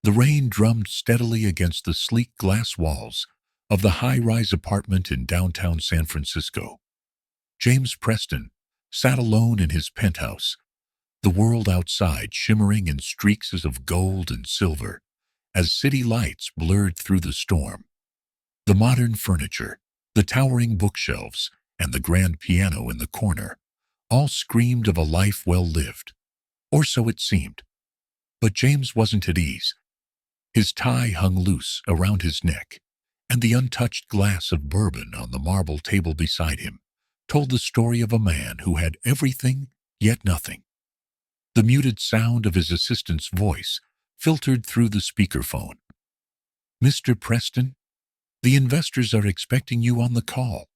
The rain drummed steadily against the sleek glass walls of the high-rise apartment in downtown San Francisco. James Preston sat alone in his penthouse, the world outside shimmering in streaks of gold and silver as city lights blurred through the storm. The modern furniture, the towering bookshelves, and the grand piano in the corner all screamed of a life well lived, or so it seemed. But James wasn't at ease. His tie hung loose around his neck, and the untouched glass of bourbon on the marble table beside him told the story of a man who had everything, yet nothing. The muted sound of his assistant's voice filtered through the speakerphone. "Mr. Preston, the investors are expecting you on the call.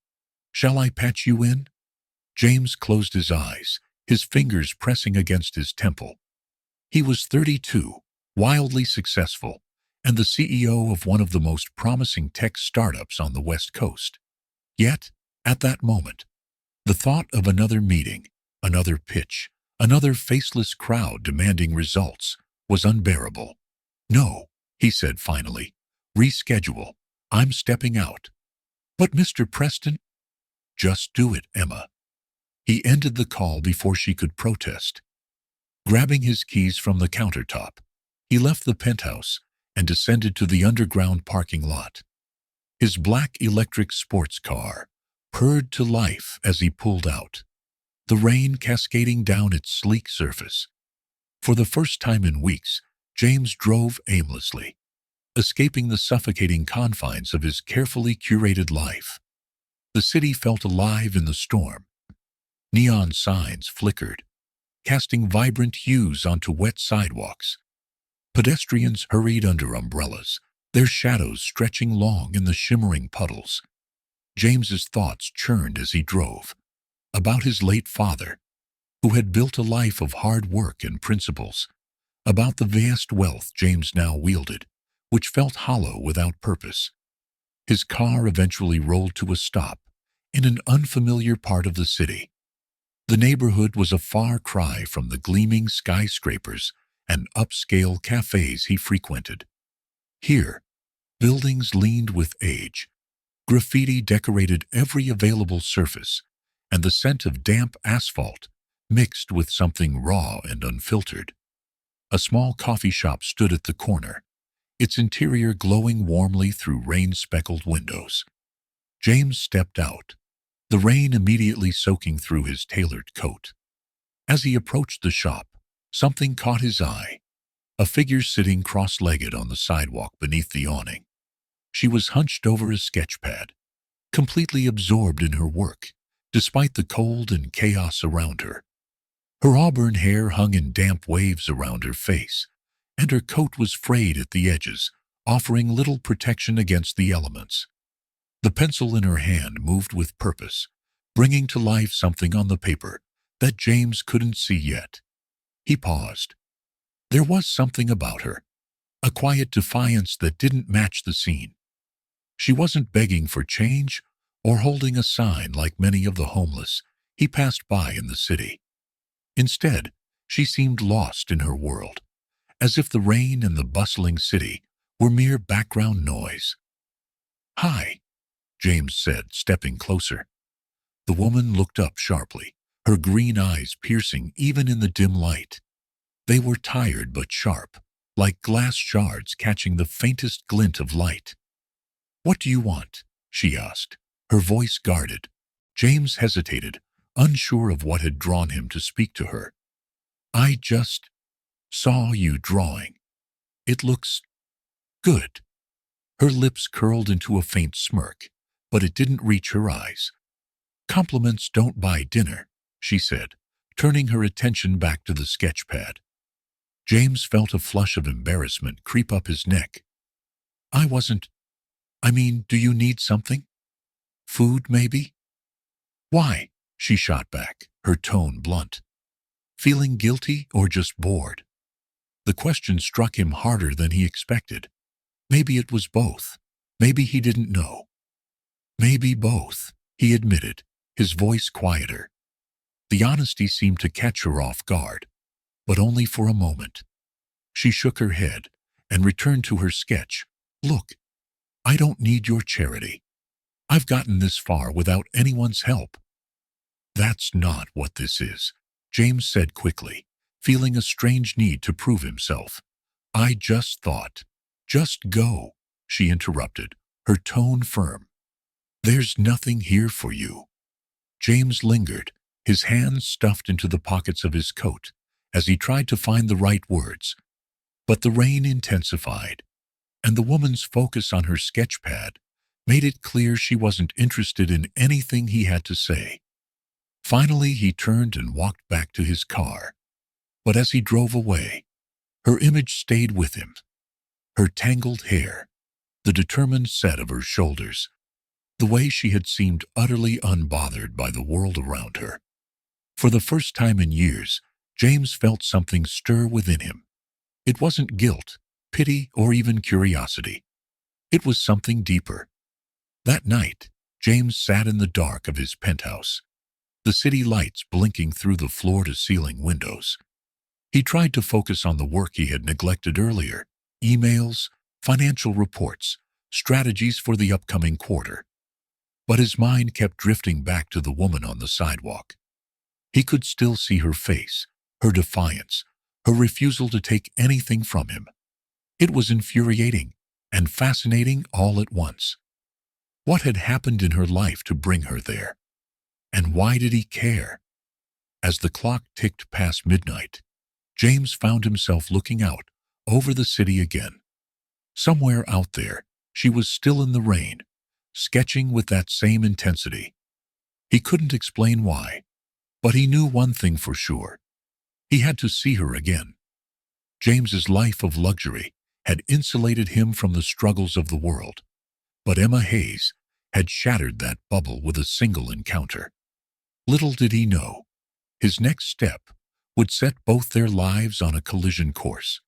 Shall I patch you in?" James closed his eyes, his fingers pressing against his temple. He was 32, wildly successful, and the CEO of one of the most promising tech startups on the West Coast. Yet, at that moment, the thought of another meeting, another pitch, another faceless crowd demanding results was unbearable. "No," he said finally. "Reschedule. I'm stepping out." "But Mr. Preston—" "Just do it, Emma." He ended the call before she could protest. Grabbing his keys from the countertop, he left the penthouse and descended to the underground parking lot. His black electric sports car purred to life as he pulled out, the rain cascading down its sleek surface. For the first time in weeks, James drove aimlessly, escaping the suffocating confines of his carefully curated life. The city felt alive in the storm. Neon signs flickered, casting vibrant hues onto wet sidewalks. Pedestrians hurried under umbrellas, their shadows stretching long in the shimmering puddles. James's thoughts churned as he drove, about his late father, who had built a life of hard work and principles, about the vast wealth James now wielded, which felt hollow without purpose. His car eventually rolled to a stop in an unfamiliar part of the city. The neighborhood was a far cry from the gleaming skyscrapers and upscale cafes he frequented. Here, buildings leaned with age, graffiti decorated every available surface, and the scent of damp asphalt mixed with something raw and unfiltered. A small coffee shop stood at the corner, its interior glowing warmly through rain-speckled windows. James stepped out, the rain immediately soaking through his tailored coat. As he approached the shop, something caught his eye, a figure sitting cross-legged on the sidewalk beneath the awning. She was hunched over a sketchpad, completely absorbed in her work, despite the cold and chaos around her. Her auburn hair hung in damp waves around her face, and her coat was frayed at the edges, offering little protection against the elements. The pencil in her hand moved with purpose, bringing to life something on the paper that James couldn't see yet. He paused. There was something about her, a quiet defiance that didn't match the scene. She wasn't begging for change or holding a sign like many of the homeless he passed by in the city. Instead, she seemed lost in her world, as if the rain and the bustling city were mere background noise. "Hi," James said, stepping closer. The woman looked up sharply, her green eyes piercing even in the dim light. They were tired but sharp, like glass shards catching the faintest glint of light. "What do you want?" she asked, her voice guarded. James hesitated, unsure of what had drawn him to speak to her. "I just saw you drawing. It looks good." Her lips curled into a faint smirk, but it didn't reach her eyes. "Compliments don't buy dinner," she said, turning her attention back to the sketchpad. James felt a flush of embarrassment creep up his neck. Do you need something? Food, maybe?" "Why?" she shot back, her tone blunt. "Feeling guilty or just bored?" The question struck him harder than he expected. Maybe it was both. Maybe he didn't know. "Maybe both," he admitted, his voice quieter. The honesty seemed to catch her off guard, but only for a moment. She shook her head, and returned to her sketch. "Look, I don't need your charity. I've gotten this far without anyone's help." "That's not what this is," James said quickly, feeling a strange need to prove himself. "I just thought—" "Just go," she interrupted, her tone firm. "There's nothing here for you." James lingered, his hands stuffed into the pockets of his coat, as he tried to find the right words. But the rain intensified, and the woman's focus on her sketchpad made it clear she wasn't interested in anything he had to say. Finally, he turned and walked back to his car. But as he drove away, her image stayed with him. Her tangled hair, the determined set of her shoulders, the way she had seemed utterly unbothered by the world around her. For the first time in years, James felt something stir within him. It wasn't guilt, pity, or even curiosity. It was something deeper. That night, James sat in the dark of his penthouse, the city lights blinking through the floor-to-ceiling windows. He tried to focus on the work he had neglected earlier: emails, financial reports, strategies for the upcoming quarter. But his mind kept drifting back to the woman on the sidewalk. He could still see her face, her defiance, her refusal to take anything from him. It was infuriating and fascinating all at once. What had happened in her life to bring her there? And why did he care? As the clock ticked past midnight, James found himself looking out over the city again. Somewhere out there, she was still in the rain, sketching with that same intensity. He couldn't explain why, but he knew one thing for sure. He had to see her again. James's life of luxury had insulated him from the struggles of the world, but Emma Hayes had shattered that bubble with a single encounter. Little did he know, his next step would set both their lives on a collision course,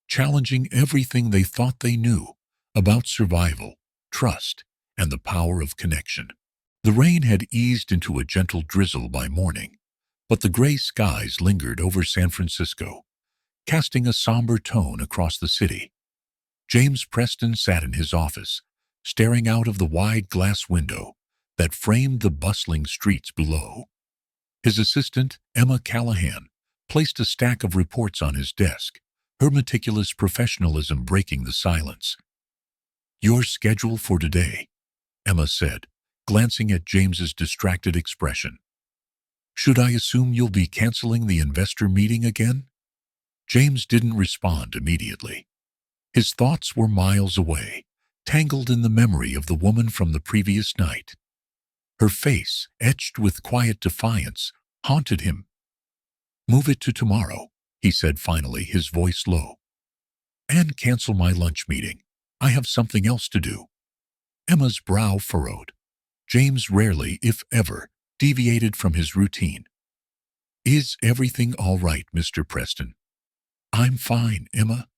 challenging everything they thought they knew about survival, trust, and the power of connection. The rain had eased into a gentle drizzle by morning, but the gray skies lingered over San Francisco, casting a somber tone across the city. James Preston sat in his office, staring out of the wide glass window that framed the bustling streets below. His assistant, Emma Callahan, placed a stack of reports on his desk, her meticulous professionalism breaking the silence. "Your schedule for today," Emma said, glancing at James's distracted expression. "Should I assume you'll be canceling the investor meeting again?" James didn't respond immediately. His thoughts were miles away, tangled in the memory of the woman from the previous night. Her face, etched with quiet defiance, haunted him. "Move it to tomorrow," he said finally, his voice low. "And cancel my lunch meeting. I have something else to do." Emma's brow furrowed. James rarely, if ever, deviated from his routine. "Is everything all right, Mr. Preston?" "I'm fine, Emma.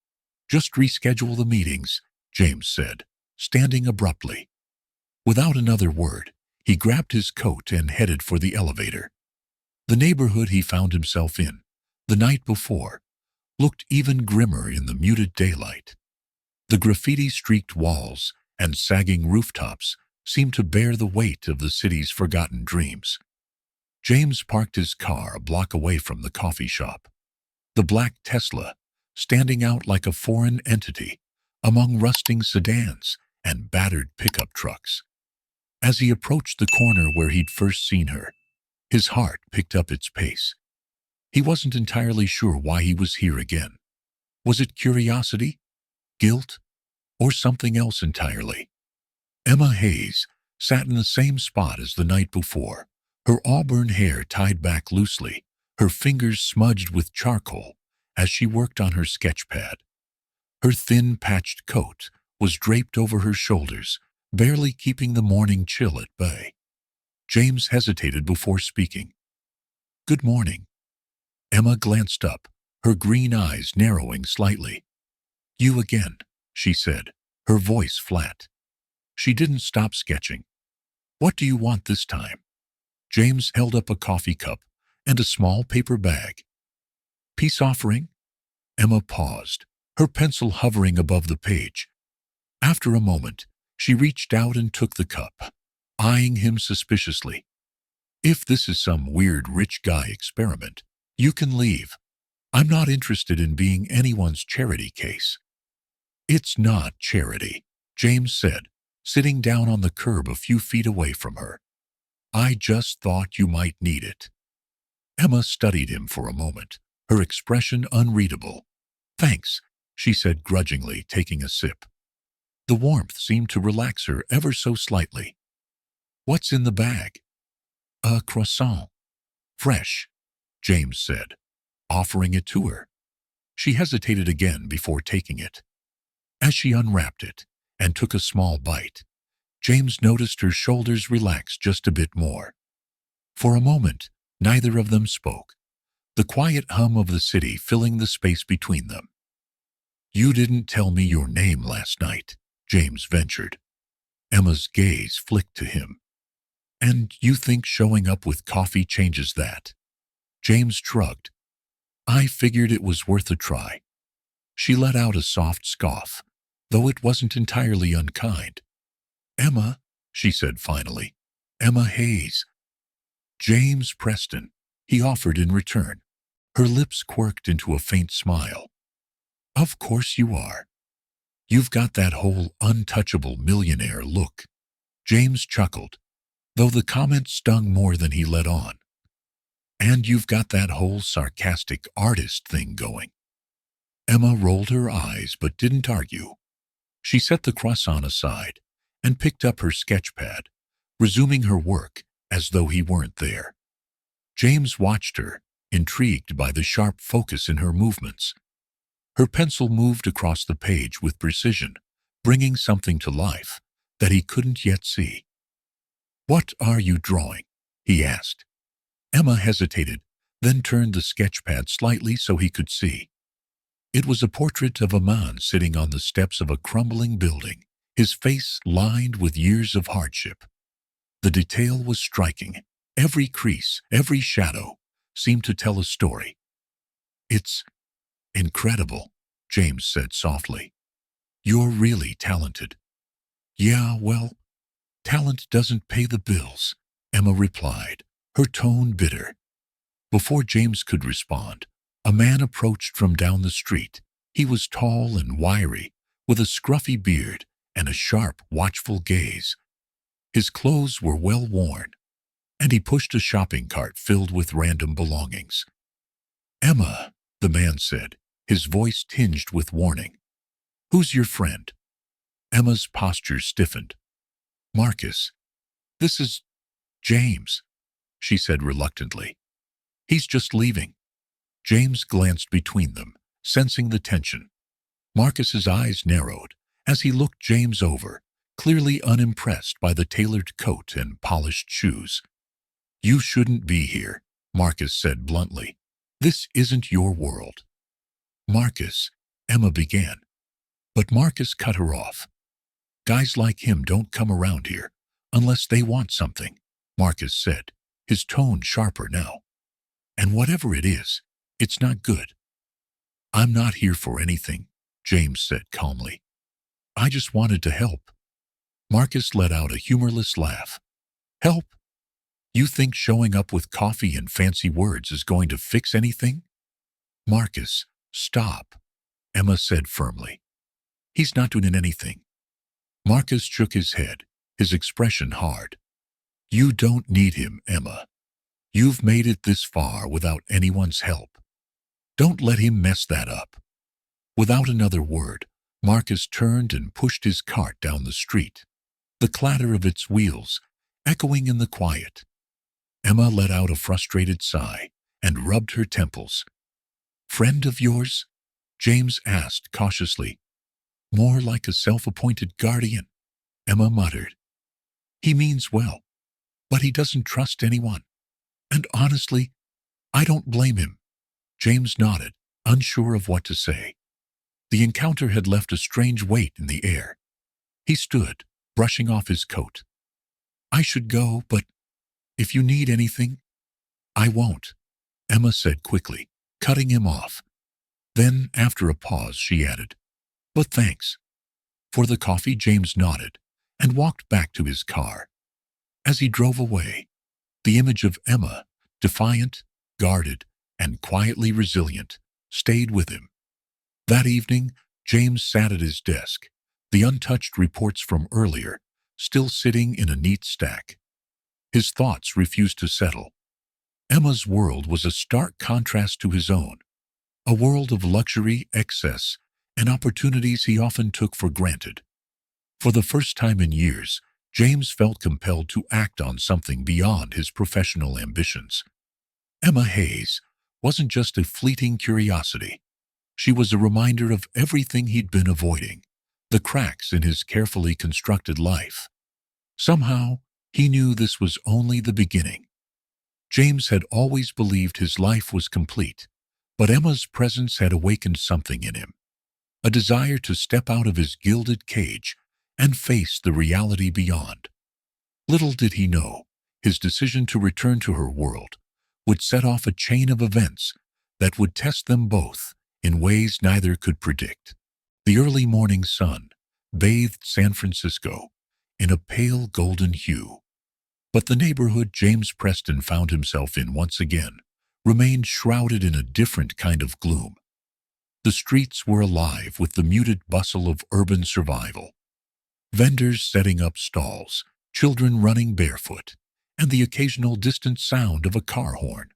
Just reschedule the meetings," James said, standing abruptly. Without another word, he grabbed his coat and headed for the elevator. The neighborhood he found himself in, the night before, looked even grimmer in the muted daylight. The graffiti-streaked walls and sagging rooftops seemed to bear the weight of the city's forgotten dreams. James parked his car a block away from the coffee shop, the black Tesla standing out like a foreign entity among rusting sedans and battered pickup trucks. As he approached the corner where he'd first seen her, his heart picked up its pace. He wasn't entirely sure why he was here again. Was it curiosity, guilt, or something else entirely? Emma Hayes sat in the same spot as the night before, her auburn hair tied back loosely, her fingers smudged with charcoal as she worked on her sketchpad. Her thin, patched coat was draped over her shoulders, barely keeping the morning chill at bay. James hesitated before speaking. "Good morning." Emma glanced up, her green eyes narrowing slightly. "You again," she said, her voice flat. She didn't stop sketching. "What do you want this time?" James held up a coffee cup and a small paper bag. "Peace offering?" Emma paused, her pencil hovering above the page. After a moment, she reached out and took the cup, eyeing him suspiciously. If this is some weird rich guy experiment, you can leave. I'm not interested in being anyone's charity case. It's not charity, James said, sitting down on the curb a few feet away from her. I just thought you might need it. Emma studied him for a moment, her expression unreadable. Thanks, she said grudgingly, taking a sip. The warmth seemed to relax her ever so slightly. What's in the bag? A croissant. Fresh, James said, offering it to her. She hesitated again before taking it. As she unwrapped it and took a small bite, James noticed her shoulders relax just a bit more. For a moment, neither of them spoke, the quiet hum of the city filling the space between them. You didn't tell me your name last night, James ventured. Emma's gaze flicked to him. And you think showing up with coffee changes that? James shrugged. I figured it was worth a try. She let out a soft scoff, though it wasn't entirely unkind. Emma, she said finally. Emma Hayes. James Preston, he offered in return. Her lips quirked into a faint smile. Of course you are. You've got that whole untouchable millionaire look. James chuckled, though the comment stung more than he let on. And you've got that whole sarcastic artist thing going. Emma rolled her eyes but didn't argue. She set the croissant aside and picked up her sketch pad, resuming her work as though he weren't there. James watched her, intrigued by the sharp focus in her movements. Her pencil moved across the page with precision, bringing something to life that he couldn't yet see. What are you drawing? He asked. Emma hesitated, then turned the sketch pad slightly so he could see. It was a portrait of a man sitting on the steps of a crumbling building, his face lined with years of hardship. The detail was striking. Every crease, every shadow seemed to tell a story. It's incredible, James said softly. You're really talented. Yeah, well, talent doesn't pay the bills, Emma replied, her tone bitter. Before James could respond, a man approached from down the street. He was tall and wiry, with a scruffy beard and a sharp, watchful gaze. His clothes were well worn, and he pushed a shopping cart filled with random belongings. Emma, the man said, his voice tinged with warning. Who's your friend? Emma's posture stiffened. Marcus. This is James, she said reluctantly. He's just leaving. James glanced between them, sensing the tension. Marcus's eyes narrowed as he looked James over, clearly unimpressed by the tailored coat and polished shoes. You shouldn't be here, Marcus said bluntly. This isn't your world. Marcus, Emma began. But Marcus cut her off. Guys like him don't come around here unless they want something, Marcus said, his tone sharper now. And whatever it is, it's not good. I'm not here for anything, James said calmly. I just wanted to help. Marcus let out a humorless laugh. Help? You think showing up with coffee and fancy words is going to fix anything? Marcus, stop, Emma said firmly. He's not doing anything. Marcus shook his head, his expression hard. You don't need him, Emma. You've made it this far without anyone's help. Don't let him mess that up. Without another word, Marcus turned and pushed his cart down the street, the clatter of its wheels echoing in the quiet. Emma let out a frustrated sigh and rubbed her temples. Friend of yours? James asked cautiously. More like a self-appointed guardian, Emma muttered. He means well, but he doesn't trust anyone. And honestly, I don't blame him. James nodded, unsure of what to say. The encounter had left a strange weight in the air. He stood, brushing off his coat. I should go, but if you need anything, I won't, Emma said quickly, cutting him off. Then, after a pause, she added, "But thanks." For the coffee, James nodded and walked back to his car. As he drove away, the image of Emma, defiant, guarded, and quietly resilient, stayed with him. That evening, James sat at his desk, the untouched reports from earlier still sitting in a neat stack. His thoughts refused to settle. Emma's world was a stark contrast to his own, a world of luxury, excess, and opportunities he often took for granted. For the first time in years, James felt compelled to act on something beyond his professional ambitions. Emma Hayes wasn't just a fleeting curiosity. She was a reminder of everything he'd been avoiding, the cracks in his carefully constructed life. Somehow, he knew this was only the beginning. James had always believed his life was complete, but Emma's presence had awakened something in him, a desire to step out of his gilded cage and face the reality beyond. Little did he know, his decision to return to her world would set off a chain of events that would test them both in ways neither could predict. The early morning sun bathed San Francisco in a pale golden hue, but the neighborhood James Preston found himself in once again remained shrouded in a different kind of gloom. The streets were alive with the muted bustle of urban survival. Vendors setting up stalls, children running barefoot, and the occasional distant sound of a car horn.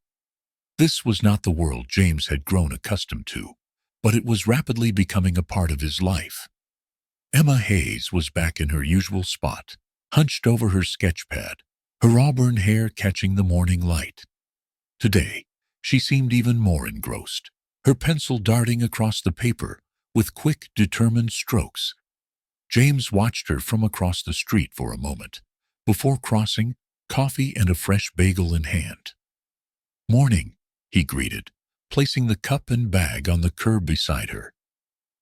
This was not the world James had grown accustomed to, but it was rapidly becoming a part of his life. Emma Hayes was back in her usual spot, hunched over her sketch pad, her auburn hair catching the morning light. Today, she seemed even more engrossed, her pencil darting across the paper with quick, determined strokes. James watched her from across the street for a moment, before crossing, coffee and a fresh bagel in hand. "Morning," he greeted, placing the cup and bag on the curb beside her.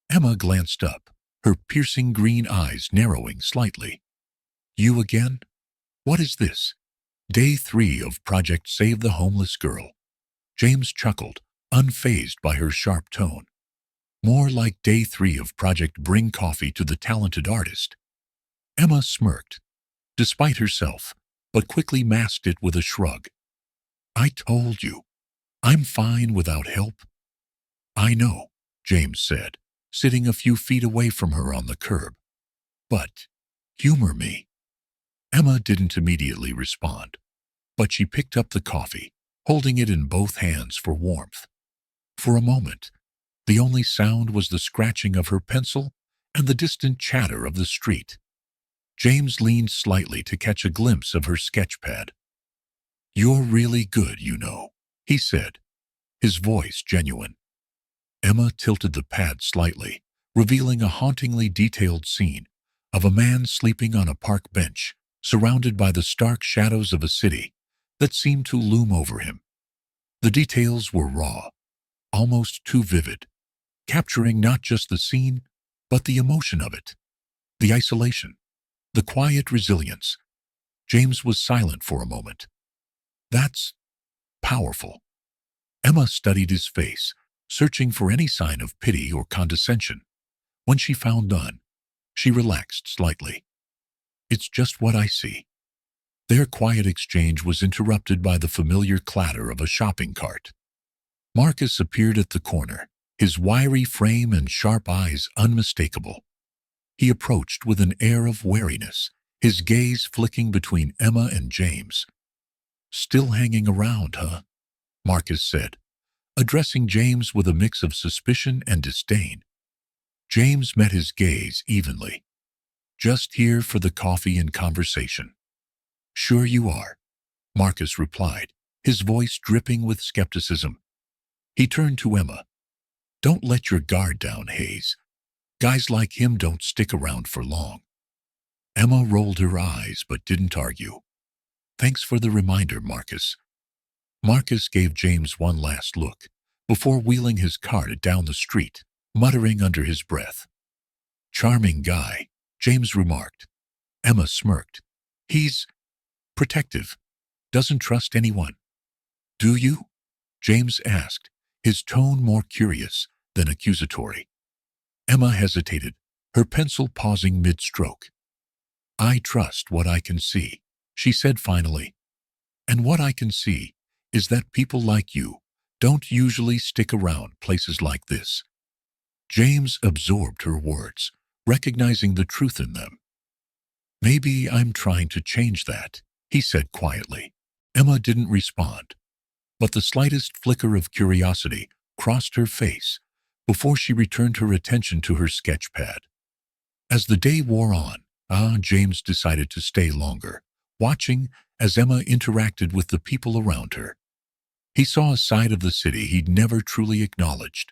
Emma glanced up, her piercing green eyes narrowing slightly. "You again? What is this? Day 3 of Project Save the Homeless Girl." James chuckled, unfazed by her sharp tone. "More like Day 3 of Project Bring Coffee to the Talented Artist." Emma smirked, despite herself, but quickly masked it with a shrug. "I told you, I'm fine without help." "I know," James said, sitting a few feet away from her on the curb. "But humor me." Emma didn't immediately respond, but she picked up the coffee, holding it in both hands for warmth. For a moment, the only sound was the scratching of her pencil and the distant chatter of the street. James leaned slightly to catch a glimpse of her sketchpad. "You're really good, you know," he said, his voice genuine. Emma tilted the pad slightly, revealing a hauntingly detailed scene of a man sleeping on a park bench, surrounded by the stark shadows of a city that seemed to loom over him. The details were raw, almost too vivid, capturing not just the scene, but the emotion of it, the isolation, the quiet resilience. James was silent for a moment. "That's powerful." Emma studied his face, searching for any sign of pity or condescension. When she found none, she relaxed slightly. "It's just what I see." Their quiet exchange was interrupted by the familiar clatter of a shopping cart. Marcus appeared at the corner, his wiry frame and sharp eyes unmistakable. He approached with an air of wariness, his gaze flicking between Emma and James. "Still hanging around, huh?" Marcus said, addressing James with a mix of suspicion and disdain. James met his gaze evenly. "Just here for the coffee and conversation." "Sure you are," Marcus replied, his voice dripping with skepticism. He turned to Emma. "Don't let your guard down, Hayes. Guys like him don't stick around for long." Emma rolled her eyes but didn't argue. "Thanks for the reminder, Marcus." Marcus gave James one last look before wheeling his cart down the street, muttering under his breath. "Charming guy," James remarked. Emma smirked. "He's protective. Doesn't trust anyone." "Do you?" James asked, his tone more curious then accusatory. Emma hesitated, her pencil pausing mid-stroke. "I trust what I can see," she said finally. "And what I can see is that people like you don't usually stick around places like this." James absorbed her words, recognizing the truth in them. "Maybe I'm trying to change that," he said quietly. Emma didn't respond, but the slightest flicker of curiosity crossed her face before she returned her attention to her sketch pad. As the day wore on, James decided to stay longer, watching as Emma interacted with the people around her. He saw a side of the city he'd never truly acknowledged.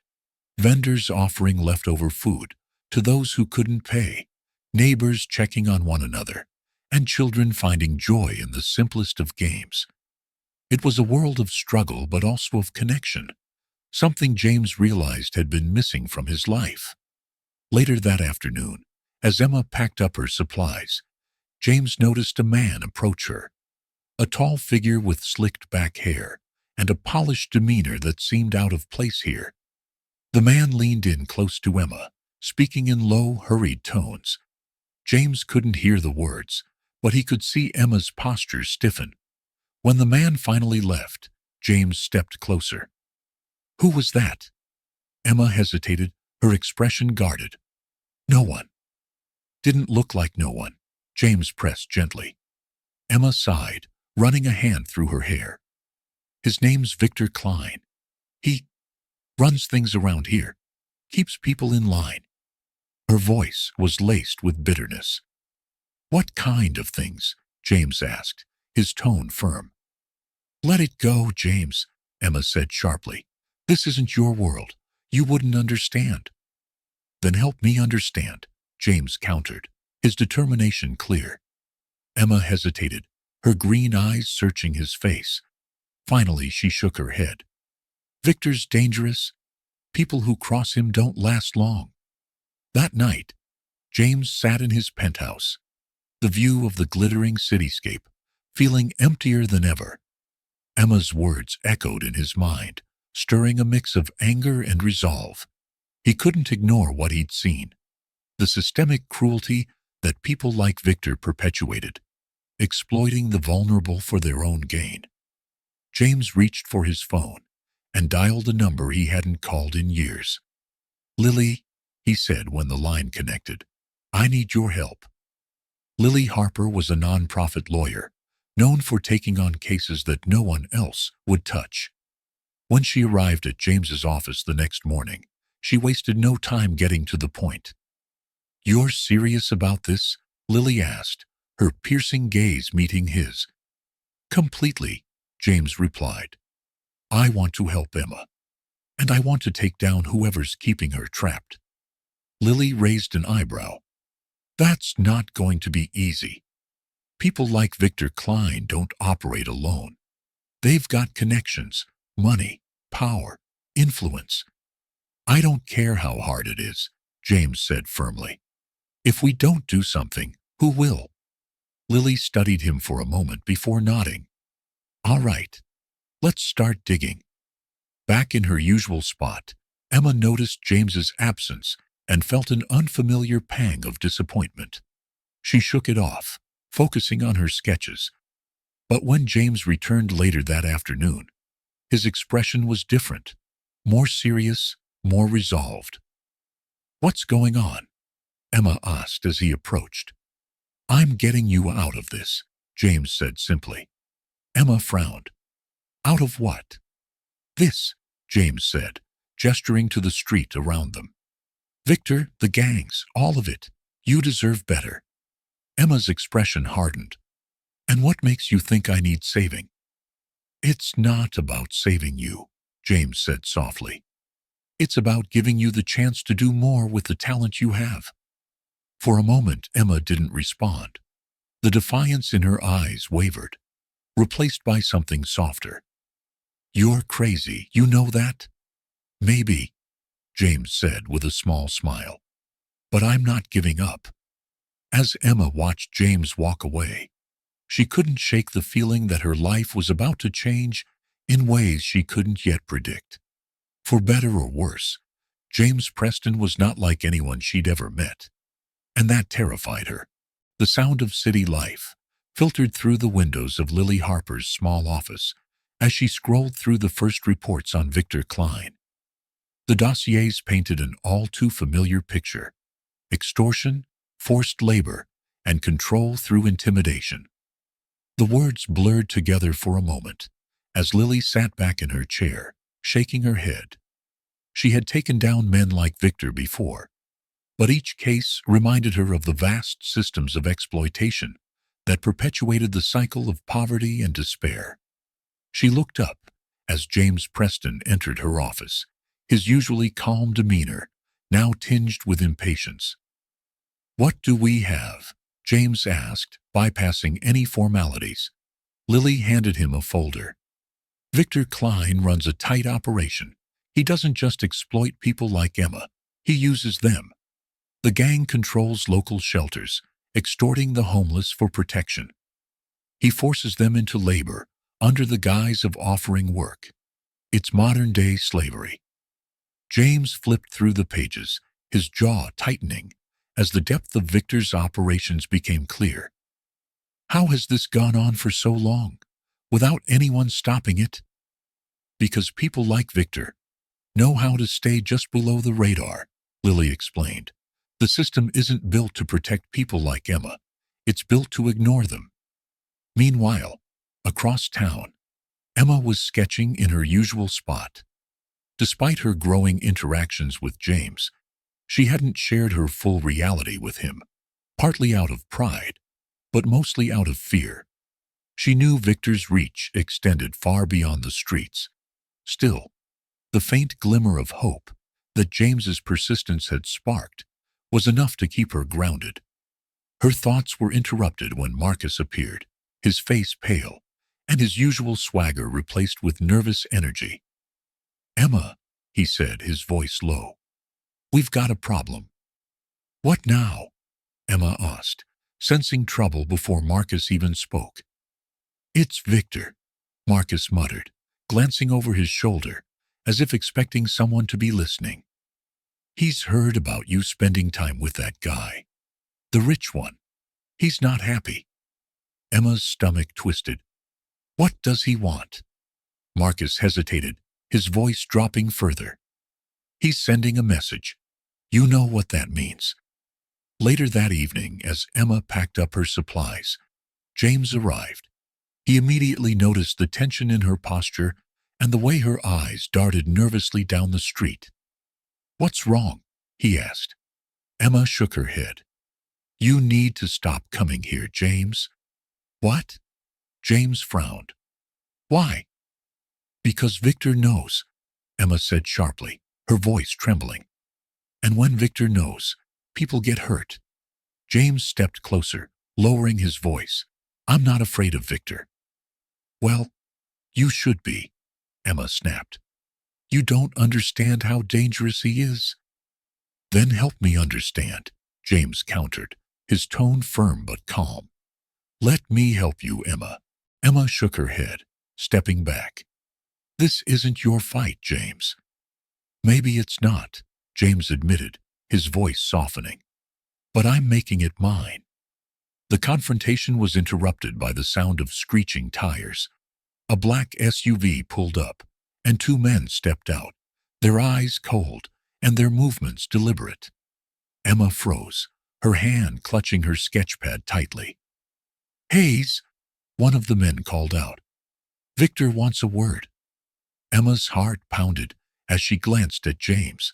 Vendors offering leftover food to those who couldn't pay, neighbors checking on one another, and children finding joy in the simplest of games. It was a world of struggle but also of connection, something James realized had been missing from his life. Later that afternoon, as Emma packed up her supplies, James noticed a man approach her. A tall figure with slicked back hair and a polished demeanor that seemed out of place here. The man leaned in close to Emma, speaking in low, hurried tones. James couldn't hear the words, but he could see Emma's posture stiffen. When the man finally left, James stepped closer. "Who was that?" Emma hesitated, her expression guarded. "No one." "Didn't look like no one," James pressed gently. Emma sighed, running a hand through her hair. "His name's Victor Klein. He runs things around here, keeps people in line." Her voice was laced with bitterness. "What kind of things?" James asked, his tone firm. "Let it go, James," Emma said sharply. "This isn't your world. You wouldn't understand." "Then help me understand," James countered, his determination clear. Emma hesitated, her green eyes searching his face. Finally, she shook her head. "Victor's dangerous. People who cross him don't last long." That night, James sat in his penthouse, the view of the glittering cityscape, feeling emptier than ever. Emma's words echoed in his mind, stirring a mix of anger and resolve. He couldn't ignore what he'd seen. The systemic cruelty that people like Victor perpetuated, exploiting the vulnerable for their own gain. James reached for his phone and dialed a number he hadn't called in years. "Lily," he said when the line connected, "I need your help." Lily Harper was a nonprofit lawyer, known for taking on cases that no one else would touch. When she arrived at James's office the next morning, she wasted no time getting to the point. "You're serious about this?" Lily asked, her piercing gaze meeting his. "Completely," James replied. "I want to help Emma, and I want to take down whoever's keeping her trapped." Lily raised an eyebrow. "That's not going to be easy. People like Victor Klein don't operate alone. They've got connections, money, power, influence." "I don't care how hard it is," James said firmly. "If we don't do something, who will?" Lily studied him for a moment before nodding. "All right, let's start digging." Back in her usual spot, Emma noticed James's absence and felt an unfamiliar pang of disappointment. She shook it off, focusing on her sketches. But when James returned later that afternoon, his expression was different, more serious, more resolved. "What's going on?" Emma asked as he approached. "I'm getting you out of this," James said simply. Emma frowned. "Out of what?" "This," James said, gesturing to the street around them. "Victor, the gangs, all of it. You deserve better." Emma's expression hardened. "And what makes you think I need saving?" "It's not about saving you," James said softly. "It's about giving you the chance to do more with the talent you have." For a moment, Emma didn't respond. The defiance in her eyes wavered, replaced by something softer. "You're crazy, you know that?" "Maybe," James said with a small smile. "But I'm not giving up." As Emma watched James walk away, she couldn't shake the feeling that her life was about to change in ways she couldn't yet predict. For better or worse, James Preston was not like anyone she'd ever met, and that terrified her. The sound of city life filtered through the windows of Lily Harper's small office as she scrolled through the first reports on Victor Klein. The dossiers painted an all-too-familiar picture: extortion, forced labor, and control through intimidation. The words blurred together for a moment as Lily sat back in her chair, shaking her head. She had taken down men like Victor before, but each case reminded her of the vast systems of exploitation that perpetuated the cycle of poverty and despair. She looked up as James Preston entered her office, his usually calm demeanor now tinged with impatience. "What do we have?" James asked, bypassing any formalities. Lily handed him a folder. "Victor Klein runs a tight operation. He doesn't just exploit people like Emma, he uses them. The gang controls local shelters, extorting the homeless for protection. He forces them into labor under the guise of offering work. It's modern-day slavery." James flipped through the pages, his jaw tightening as the depth of Victor's operations became clear. How has this gone on for so long, without anyone stopping it? Because people like Victor know how to stay just below the radar, Lily explained. The system isn't built to protect people like Emma. It's built to ignore them. Meanwhile, across town, Emma was sketching in her usual spot. Despite her growing interactions with James, she hadn't shared her full reality with him, partly out of pride, but mostly out of fear. She knew Victor's reach extended far beyond the streets. Still, the faint glimmer of hope that James's persistence had sparked was enough to keep her grounded. Her thoughts were interrupted when Marcus appeared, his face pale, and his usual swagger replaced with nervous energy. "Emma," he said, his voice low, "we've got a problem." "What now?" Emma asked, sensing trouble before Marcus even spoke. "It's Victor," Marcus muttered, glancing over his shoulder as if expecting someone to be listening. "He's heard about you spending time with that guy. The rich one. He's not happy." Emma's stomach twisted. "What does he want?" Marcus hesitated, his voice dropping further. "He's sending a message. You know what that means." Later that evening, as Emma packed up her supplies, James arrived. He immediately noticed the tension in her posture and the way her eyes darted nervously down the street. "What's wrong?" he asked. Emma shook her head. "You need to stop coming here, James." "What?" James frowned. "Why?" "Because Victor knows," Emma said sharply, her voice trembling. "And when Victor knows, people get hurt." James stepped closer, lowering his voice. "I'm not afraid of Victor." "Well, you should be," Emma snapped. "You don't understand how dangerous he is." "Then help me understand," James countered, his tone firm but calm. "Let me help you, Emma." Emma shook her head, stepping back. "This isn't your fight, James." "Maybe it's not," James admitted, his voice softening. "But I'm making it mine." The confrontation was interrupted by the sound of screeching tires. A black SUV pulled up, and two men stepped out, their eyes cold and their movements deliberate. Emma froze, her hand clutching her sketchpad tightly. "Hayes," one of the men called out. "Victor wants a word." Emma's heart pounded as she glanced at James.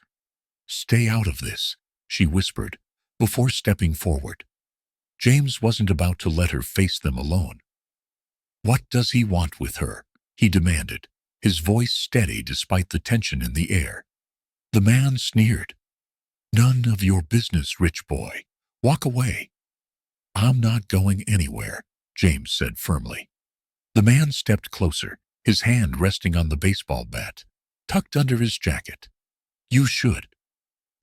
"Stay out of this," she whispered, before stepping forward. James wasn't about to let her face them alone. "What does he want with her?" he demanded, his voice steady despite the tension in the air. The man sneered. "None of your business, rich boy. Walk away." "I'm not going anywhere," James said firmly. The man stepped closer, his hand resting on the baseball bat, tucked under his jacket. "You should."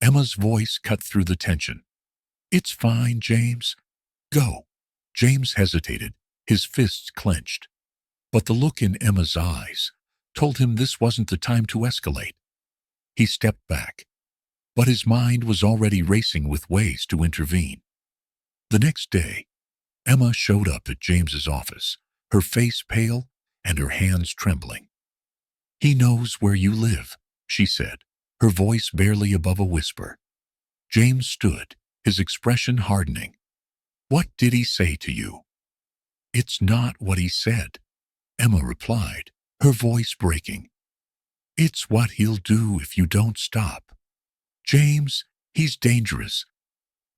Emma's voice cut through the tension. "It's fine, James. Go." James hesitated, his fists clenched. But the look in Emma's eyes told him this wasn't the time to escalate. He stepped back. but his mind was already racing with ways to intervene. The next day, Emma showed up at James's office, her face pale and her hands trembling. "He knows where you live," she said, her voice barely above a whisper. James stood, his expression hardening. "What did he say to you?" "It's not what he said," Emma replied, her voice breaking. "It's what he'll do if you don't stop. James, he's dangerous.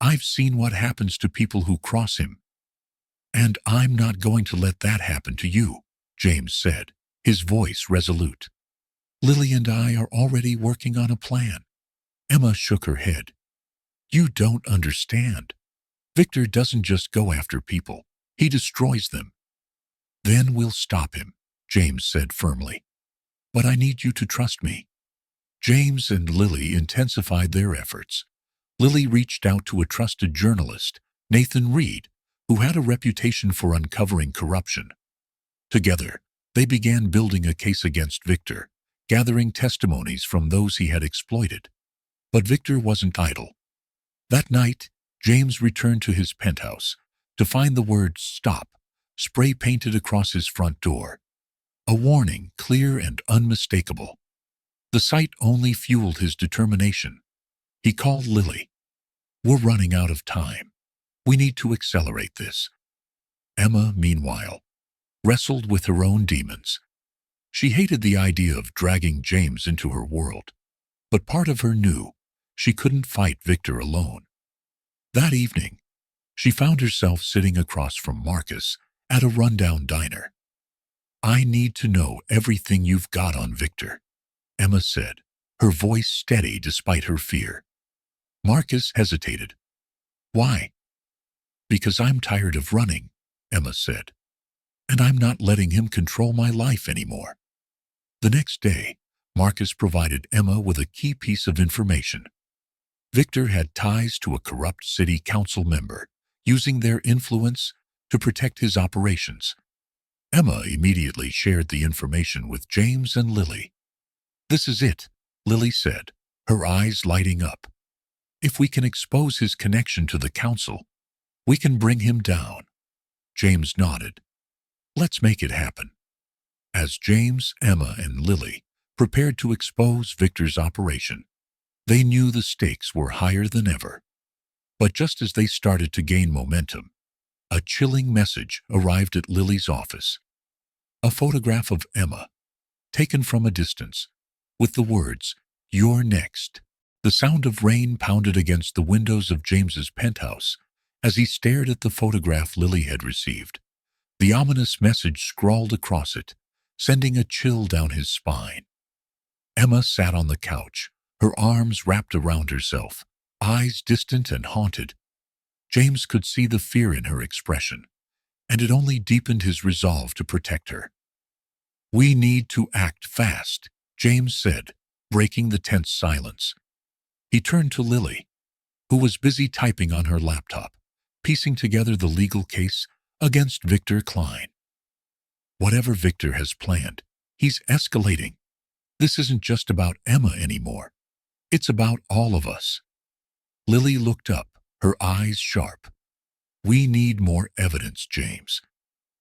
I've seen what happens to people who cross him. And I'm not going to let that happen to you," James said, his voice resolute. "Lily and I are already working on a plan." Emma shook her head. "You don't understand. Victor doesn't just go after people. He destroys them." "Then we'll stop him," James said firmly. "But I need you to trust me." James and Lily intensified their efforts. Lily reached out to a trusted journalist, Nathan Reed, who had a reputation for uncovering corruption. Together, they began building a case against Victor, gathering testimonies from those he had exploited. But Victor wasn't idle. That night, James returned to his penthouse to find the words "Stop" spray-painted across his front door. A warning, clear and unmistakable. The sight only fueled his determination. He called Lily. "We're running out of time. We need to accelerate this." Emma, meanwhile, wrestled with her own demons. She hated the idea of dragging James into her world, but part of her knew she couldn't fight Victor alone. That evening, she found herself sitting across from Marcus at a rundown diner. "I need to know everything you've got on Victor," Emma said, her voice steady despite her fear. Marcus hesitated. "Why?" "Because I'm tired of running," Emma said, "and I'm not letting him control my life anymore." The next day, Marcus provided Emma with a key piece of information. Victor had ties to a corrupt city council member, using their influence to protect his operations. Emma immediately shared the information with James and Lily. "This is it," Lily said, her eyes lighting up. "If we can expose his connection to the council, we can bring him down." James nodded. "Let's make it happen." As James, Emma, and Lily prepared to expose Victor's operation, they knew the stakes were higher than ever. But just as they started to gain momentum, a chilling message arrived at Lily's office. A photograph of Emma, taken from a distance, with the words, "You're next." The sound of rain pounded against the windows of James's penthouse as he stared at the photograph Lily had received. The ominous message scrawled across it, sending a chill down his spine. Emma sat on the couch, her arms wrapped around herself, eyes distant and haunted. James could see the fear in her expression, and it only deepened his resolve to protect her. "We need to act fast," James said, breaking the tense silence. He turned to Lily, who was busy typing on her laptop, piecing together the legal case against Victor Klein. "Whatever Victor has planned, he's escalating. This isn't just about Emma anymore. It's about all of us." Lily looked up, her eyes sharp. "We need more evidence, James.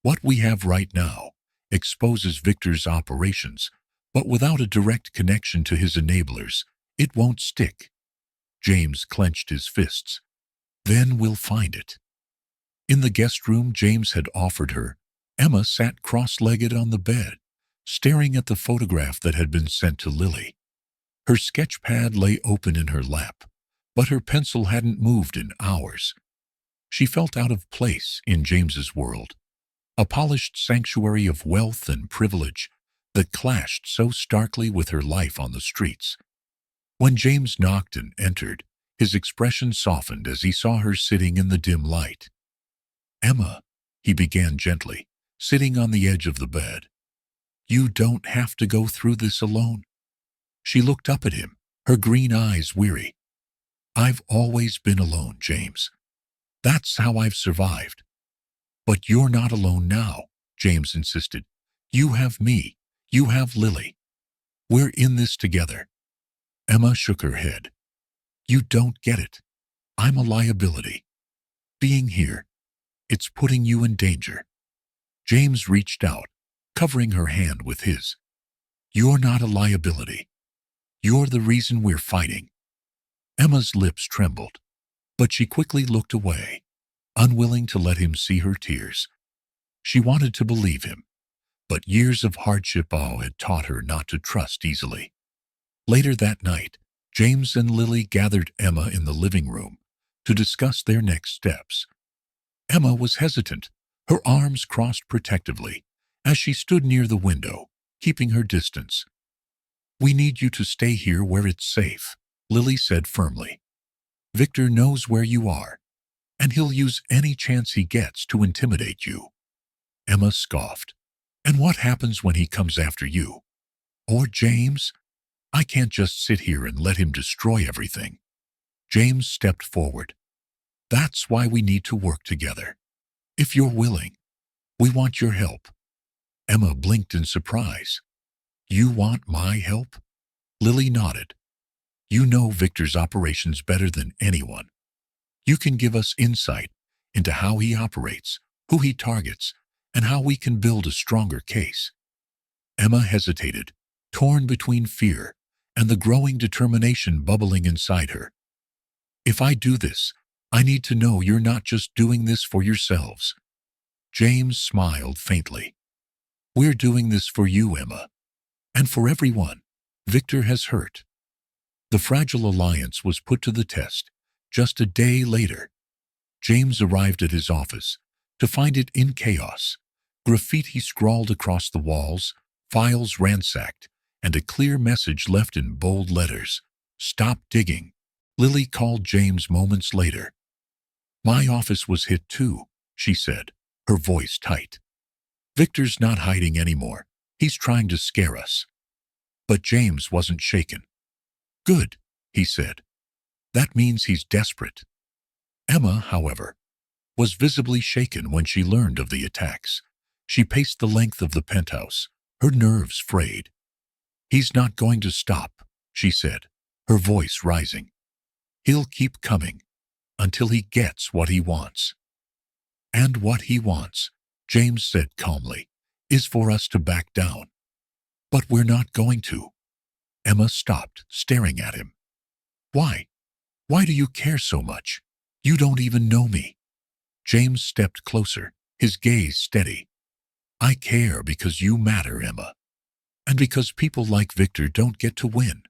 What we have right now exposes Victor's operations, but without a direct connection to his enablers, it won't stick." James clenched his fists. "Then we'll find it." In the guest room James had offered her, Emma sat cross-legged on the bed, staring at the photograph that had been sent to Lily. Her sketch pad lay open in her lap, but her pencil hadn't moved in hours. She felt out of place in James's world, a polished sanctuary of wealth and privilege that clashed so starkly with her life on the streets. When James knocked and entered, his expression softened as he saw her sitting in the dim light. "Emma," he began gently, sitting on the edge of the bed, "you don't have to go through this alone." She looked up at him, her green eyes weary. "I've always been alone, James. That's how I've survived." "But you're not alone now," James insisted. "You have me. You have Lily. We're in this together." Emma shook her head. You don't get it. I'm a liability. Being here, it's putting you in danger. James reached out, covering her hand with his. You're not a liability. You're the reason we're fighting. Emma's lips trembled, but she quickly looked away, unwilling to let him see her tears. She wanted to believe him, but years of hardship had taught her not to trust easily. Later that night, James and Lily gathered Emma in the living room to discuss their next steps. Emma was hesitant, her arms crossed protectively, as she stood near the window, keeping her distance. We need you to stay here where it's safe, Lily said firmly. Victor knows where you are, and he'll use any chance he gets to intimidate you. Emma scoffed. And what happens when he comes after you? Or James? I can't just sit here and let him destroy everything. James stepped forward. That's why we need to work together. If you're willing, we want your help. Emma blinked in surprise. You want my help? Lily nodded. You know Victor's operations better than anyone. You can give us insight into how he operates, who he targets, and how we can build a stronger case. Emma hesitated, torn between fear and the growing determination bubbling inside her. If I do this, I need to know you're not just doing this for yourselves. James smiled faintly. We're doing this for you, Emma, and for everyone Victor has hurt. The fragile alliance was put to the test just a day later. James arrived at his office to find it in chaos. Graffiti scrawled across the walls, files ransacked, and a clear message left in bold letters. Stop digging. Lily called James moments later. My office was hit too, she said, her voice tight. Victor's not hiding anymore. He's trying to scare us. But James wasn't shaken. Good, he said. That means he's desperate. Emma, however, was visibly shaken when she learned of the attacks. She paced the length of the penthouse, her nerves frayed. He's not going to stop, she said, her voice rising. He'll keep coming until he gets what he wants. And what he wants, James said calmly, is for us to back down. But we're not going to. Emma stopped, staring at him. Why? Why do you care so much? You don't even know me. James stepped closer, his gaze steady. I care because you matter, Emma, and because people like Victor don't get to win.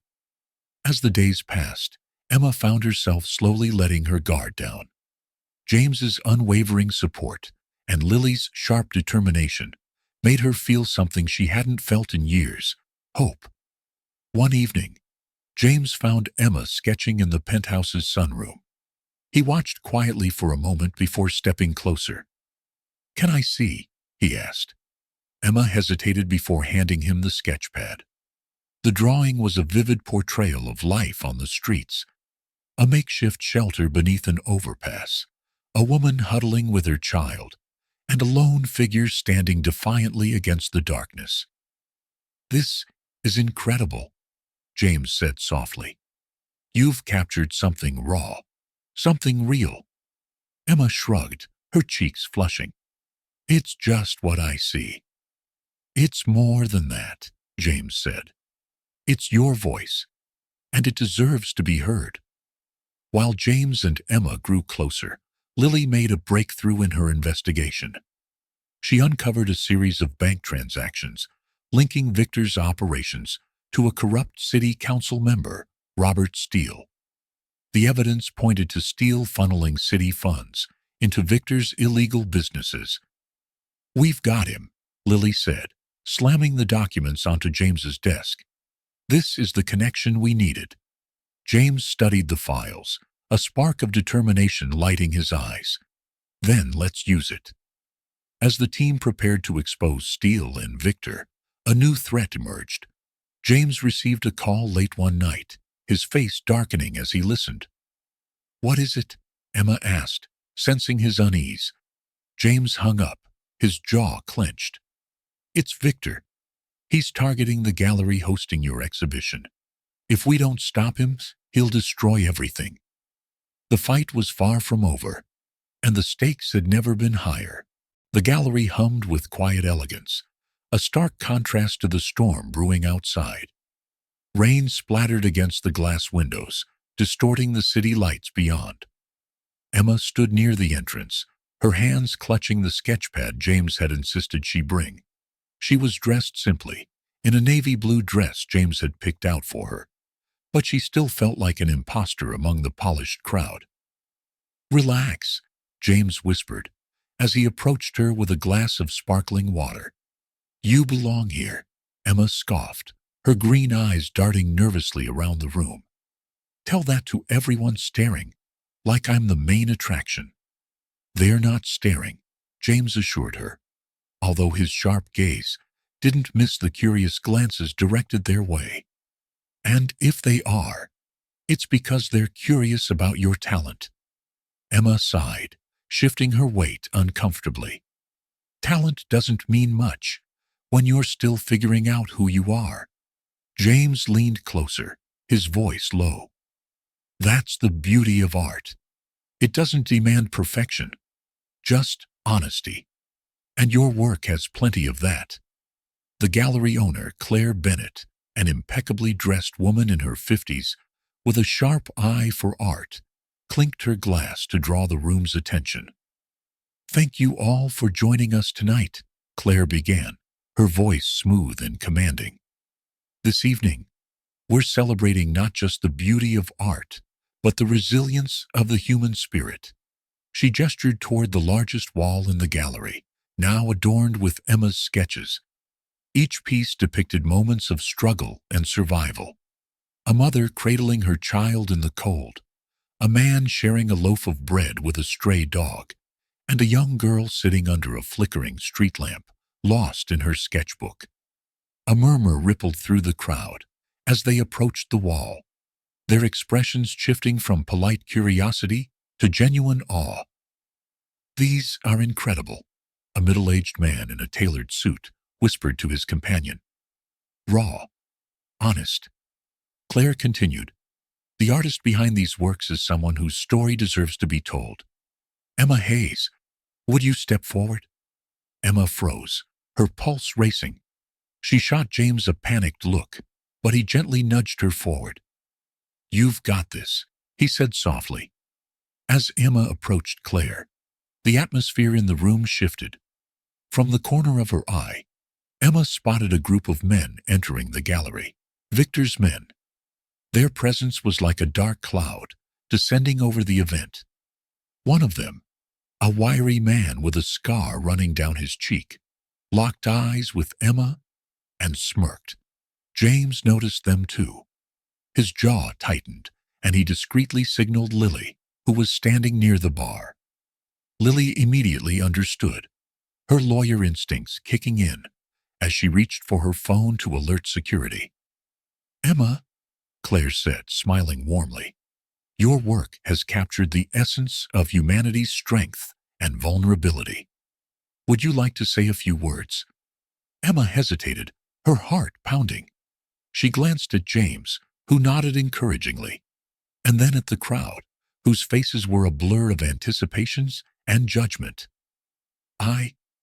As the days passed, Emma found herself slowly letting her guard down. James's unwavering support and Lily's sharp determination made her feel something she hadn't felt in years, hope. One evening, James found Emma sketching in the penthouse's sunroom. He watched quietly for a moment before stepping closer. Can I see? He asked. Emma hesitated before handing him the sketchpad. The drawing was a vivid portrayal of life on the streets. A makeshift shelter beneath an overpass, a woman huddling with her child, and a lone figure standing defiantly against the darkness. This is incredible, James said softly. You've captured something raw, something real. Emma shrugged, her cheeks flushing. It's just what I see. It's more than that, James said. It's your voice, and it deserves to be heard. While James and Emma grew closer, Lily made a breakthrough in her investigation. She uncovered a series of bank transactions linking Victor's operations to a corrupt city council member, Robert Steele. The evidence pointed to Steele funneling city funds into Victor's illegal businesses. We've got him, Lily said, slamming the documents onto James's desk. This is the connection we needed. James studied the files, a spark of determination lighting his eyes. Then let's use it. As the team prepared to expose Steele and Victor, a new threat emerged. James received a call late one night, his face darkening as he listened. What is it? Emma asked, sensing his unease. James hung up, his jaw clenched. It's Victor. He's targeting the gallery hosting your exhibition. If we don't stop him, he'll destroy everything. The fight was far from over, and the stakes had never been higher. The gallery hummed with quiet elegance, a stark contrast to the storm brewing outside. Rain splattered against the glass windows, distorting the city lights beyond. Emma stood near the entrance, her hands clutching the sketchpad James had insisted she bring. She was dressed simply, in a navy blue dress James had picked out for her, but she still felt like an imposter among the polished crowd. "Relax," James whispered, as he approached her with a glass of sparkling water. "You belong here," Emma scoffed, her green eyes darting nervously around the room. "Tell that to everyone staring, like I'm the main attraction." "They're not staring," James assured her, although his sharp gaze didn't miss the curious glances directed their way. "And if they are, it's because they're curious about your talent." Emma sighed, shifting her weight uncomfortably. "Talent doesn't mean much when you're still figuring out who you are." James leaned closer, his voice low. "That's the beauty of art. It doesn't demand perfection, just honesty. And your work has plenty of that." The gallery owner, Claire Bennett, an impeccably dressed woman in her 50s, with a sharp eye for art, clinked her glass to draw the room's attention. "Thank you all for joining us tonight," Claire began, her voice smooth and commanding. "This evening, we're celebrating not just the beauty of art, but the resilience of the human spirit." She gestured toward the largest wall in the gallery, now adorned with Emma's sketches. Each piece depicted moments of struggle and survival. A mother cradling her child in the cold, a man sharing a loaf of bread with a stray dog, and a young girl sitting under a flickering street lamp, lost in her sketchbook. A murmur rippled through the crowd as they approached the wall, their expressions shifting from polite curiosity to genuine awe. "These are incredible," a middle-aged man in a tailored suit whispered to his companion. "Raw, honest." Claire continued, "The artist behind these works is someone whose story deserves to be told. Emma Hayes, would you step forward?" Emma froze, her pulse racing. She shot James a panicked look, but he gently nudged her forward. "You've got this," he said softly. As Emma approached Claire, the atmosphere in the room shifted. From the corner of her eye, Emma spotted a group of men entering the gallery. Victor's men. Their presence was like a dark cloud descending over the event. One of them, a wiry man with a scar running down his cheek, locked eyes with Emma and smirked. James noticed them too. His jaw tightened, and he discreetly signaled Lily, who was standing near the bar. Lily immediately understood, her lawyer instincts kicking in as she reached for her phone to alert security. "Emma," Claire said, smiling warmly, "your work has captured the essence of humanity's strength and vulnerability. Would you like to say a few words?" Emma hesitated, her heart pounding. She glanced at James, who nodded encouragingly, and then at the crowd, whose faces were a blur of anticipations and judgment.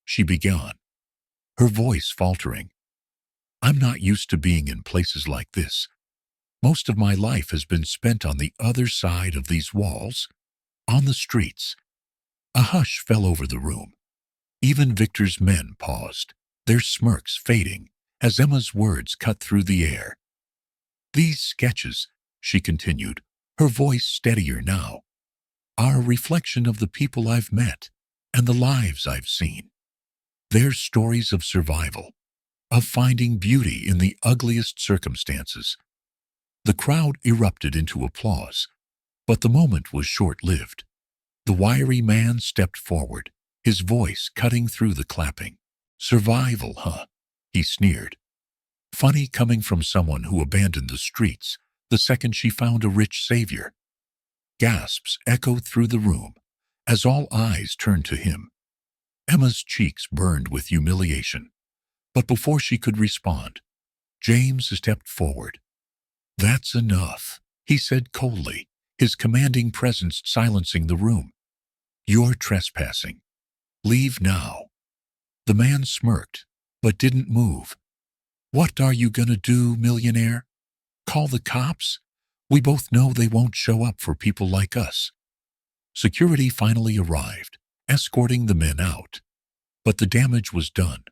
She began, her voice faltering. "I'm not used to being in places like this. Most of my life has been spent on the other side of these walls, on the streets." A hush fell over the room. Even Victor's men paused, their smirks fading as Emma's words cut through the air. "These sketches," she continued, her voice steadier now, "are a reflection of the people I've met and the lives I've seen. They're stories of survival, of finding beauty in the ugliest circumstances." The crowd erupted into applause, but the moment was short-lived. The wiry man stepped forward, his voice cutting through the clapping. "Survival, huh?" he sneered. "Funny coming from someone who abandoned the streets the second she found a rich savior." Gasps echoed through the room as all eyes turned to him. Emma's cheeks burned with humiliation, but before she could respond, James stepped forward. That's enough, he said coldly, his commanding presence silencing the room. You're trespassing. Leave now. The man smirked, but didn't move. What are you gonna do, millionaire? Call the cops? We both know they won't show up for people like us. Security finally arrived, escorting the men out. But the damage was done.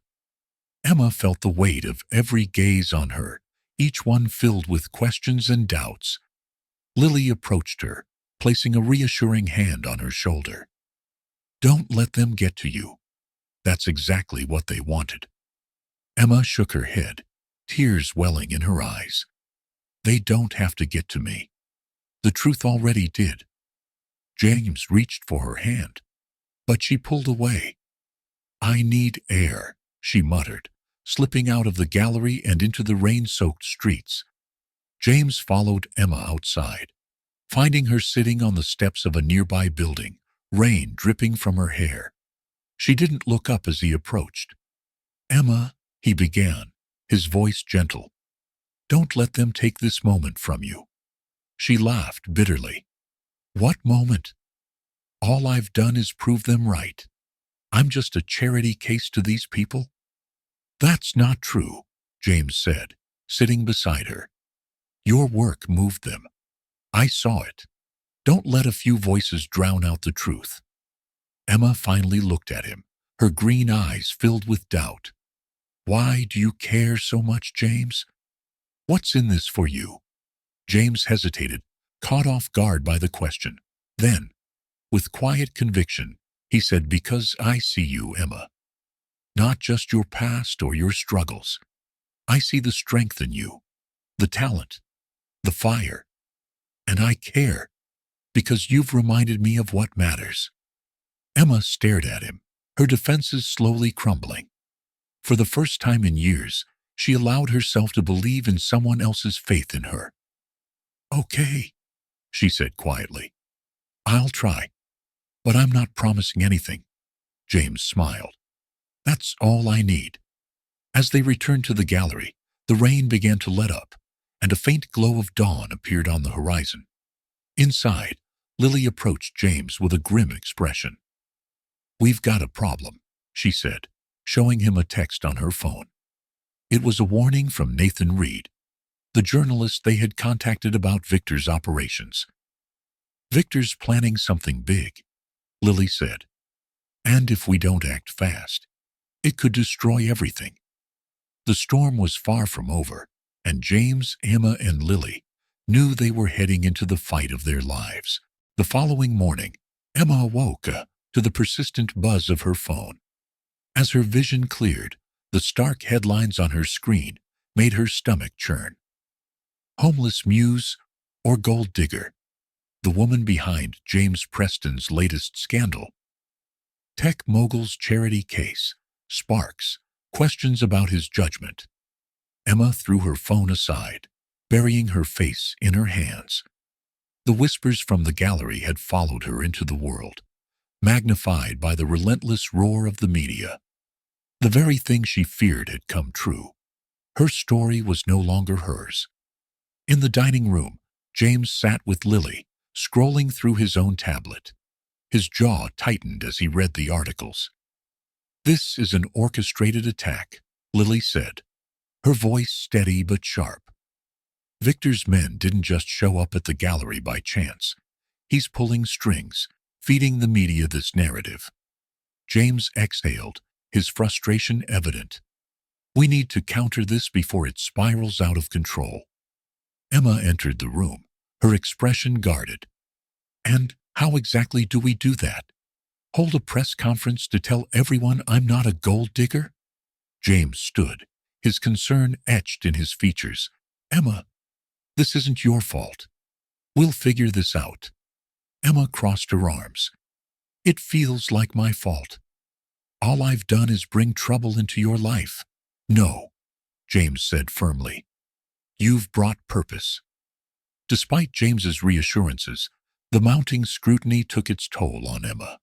Emma felt the weight of every gaze on her, each one filled with questions and doubts. Lily approached her, placing a reassuring hand on her shoulder. Don't let them get to you. That's exactly what they wanted. Emma shook her head, tears welling in her eyes. They don't have to get to me. The truth already did. James reached for her hand, but she pulled away. I need air, she muttered, slipping out of the gallery and into the rain-soaked streets. James followed Emma outside, finding her sitting on the steps of a nearby building, rain dripping from her hair. She didn't look up as he approached. Emma, he began, his voice gentle. Don't let them take this moment from you. She laughed bitterly. What moment? All I've done is prove them right. I'm just a charity case to these people? That's not true, James said, sitting beside her. Your work moved them. I saw it. Don't let a few voices drown out the truth. Emma finally looked at him, her green eyes filled with doubt. Why do you care so much, James? What's in this for you? James hesitated, caught off guard by the question. Then, with quiet conviction, he said, because I see you, Emma. Not just your past or your struggles. I see the strength in you, the talent, the fire. And I care, because you've reminded me of what matters. Emma stared at him, her defenses slowly crumbling. For the first time in years, she allowed herself to believe in someone else's faith in her. Okay, she said quietly. I'll try, but I'm not promising anything. James smiled. That's all I need. As they returned to the gallery, the rain began to let up, and a faint glow of dawn appeared on the horizon. Inside, Lily approached James with a grim expression. We've got a problem, she said, showing him a text on her phone. It was a warning from Nathan Reed, the journalist they had contacted about Victor's operations. Victor's planning something big, Lily said. And if we don't act fast, it could destroy everything. The storm was far from over, and James, Emma, and Lily knew they were heading into the fight of their lives. The following morning, Emma awoke to the persistent buzz of her phone. As her vision cleared, the stark headlines on her screen made her stomach churn. Homeless muse or gold digger? The woman behind James Preston's latest scandal. Tech mogul's charity case sparks questions about his judgment. Emma threw her phone aside, burying her face in her hands. The whispers from the gallery had followed her into the world, magnified by the relentless roar of the media. The very thing she feared had come true. Her story was no longer hers. In the dining room, James sat with Lily, scrolling through his own tablet. His jaw tightened as he read the articles. This is an orchestrated attack, Lily said, her voice steady but sharp. Victor's men didn't just show up at the gallery by chance. He's pulling strings, feeding the media this narrative. James exhaled, his frustration evident. We need to counter this before it spirals out of control. Emma entered the room, her expression guarded. And how exactly do we do that? Hold a press conference to tell everyone I'm not a gold digger? James stood, his concern etched in his features. Emma, this isn't your fault. We'll figure this out. Emma crossed her arms. It feels like my fault. All I've done is bring trouble into your life. No, James said firmly. You've brought purpose. Despite James's reassurances, the mounting scrutiny took its toll on Emma.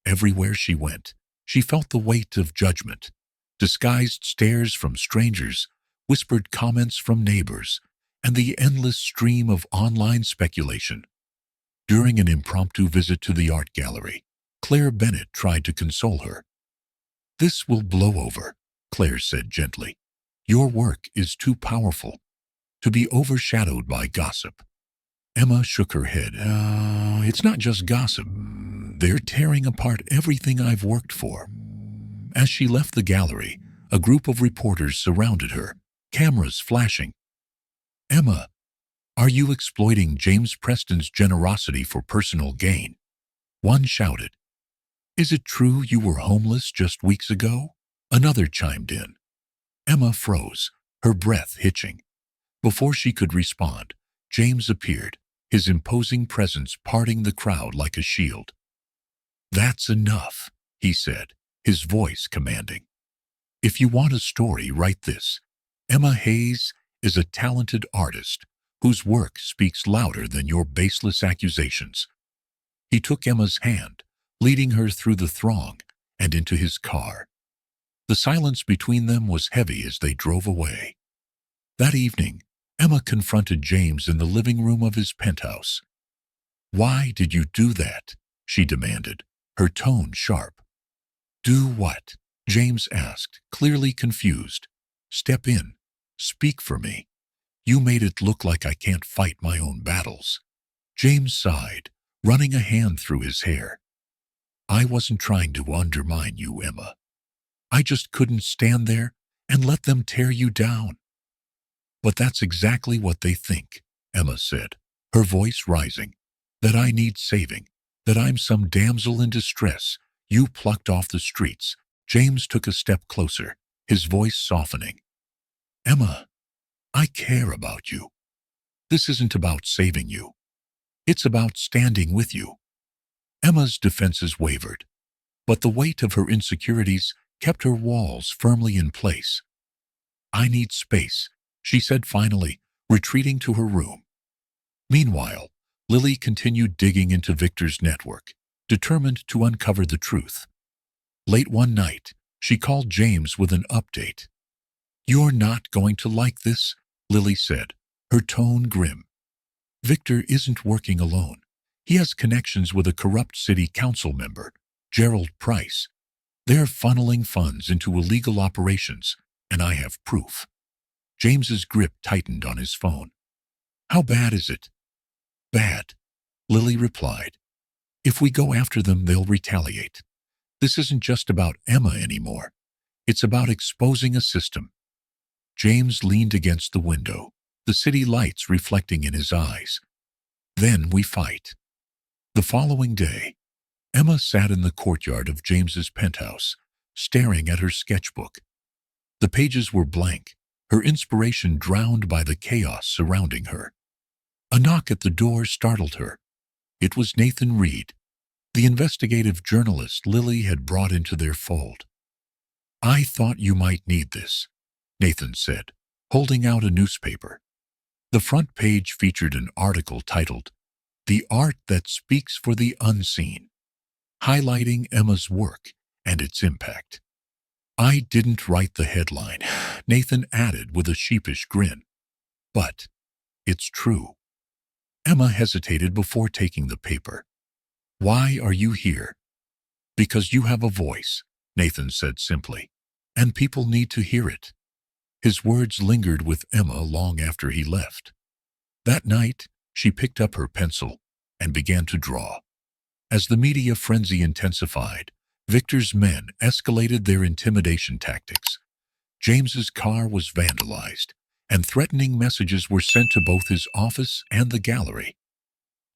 Everywhere she went, she felt the weight of judgment, disguised stares from strangers, whispered comments from neighbors, and the endless stream of online speculation. During an impromptu visit to the art gallery, Claire Bennett tried to console her. "This will blow over," Claire said gently. "Your work is too powerful to be overshadowed by gossip." Emma shook her head. It's not just gossip. They're tearing apart everything I've worked for." As she left the gallery, a group of reporters surrounded her, cameras flashing. "Emma, are you exploiting James Preston's generosity for personal gain?" One shouted. "Is it true you were homeless just weeks ago?" Another chimed in. Emma froze, her breath hitching. Before she could respond, James appeared, his imposing presence parting the crowd like a shield. "That's enough," he said, his voice commanding. "If you want a story, write this. Emma Hayes is a talented artist whose work speaks louder than your baseless accusations." He took Emma's hand, leading her through the throng and into his car. The silence between them was heavy as they drove away. That evening, Emma confronted James in the living room of his penthouse. "Why did you do that?" she demanded, her tone sharp. "Do what?" James asked, clearly confused. "Step in. Speak for me. You made it look like I can't fight my own battles." James sighed, running a hand through his hair. "I wasn't trying to undermine you, Emma. I just couldn't stand there and let them tear you down." "But that's exactly what they think," Emma said, her voice rising. "That I need saving, that I'm some damsel in distress you plucked off the streets." James took a step closer, his voice softening. "Emma, I care about you. This isn't about saving you. It's about standing with you." Emma's defenses wavered, but the weight of her insecurities kept her walls firmly in place. "I need space," she said finally, retreating to her room. Meanwhile, Lily continued digging into Victor's network, determined to uncover the truth. Late one night, she called James with an update. "You're not going to like this," Lily said, her tone grim. "Victor isn't working alone. He has connections with a corrupt city council member, Gerald Price. They're funneling funds into illegal operations, and I have proof." James's grip tightened on his phone. "How bad is it?" "Bad," Lily replied. "If we go after them, they'll retaliate. This isn't just about Emma anymore. It's about exposing a system." James leaned against the window, the city lights reflecting in his eyes. "Then we fight." The following day, Emma sat in the courtyard of James's penthouse, staring at her sketchbook. The pages were blank, her inspiration drowned by the chaos surrounding her. A knock at the door startled her. It was Nathan Reed, the investigative journalist Lily had brought into their fold. "I thought you might need this," Nathan said, holding out a newspaper. The front page featured an article titled, "The Art That Speaks for the Unseen," highlighting Emma's work and its impact. "I didn't write the headline," Nathan added with a sheepish grin. "But it's true." Emma hesitated before taking the paper. "Why are you here?" "Because you have a voice," Nathan said simply, "and people need to hear it." His words lingered with Emma long after he left. That night, she picked up her pencil and began to draw. As the media frenzy intensified, Victor's men escalated their intimidation tactics. James's car was vandalized, and threatening messages were sent to both his office and the gallery.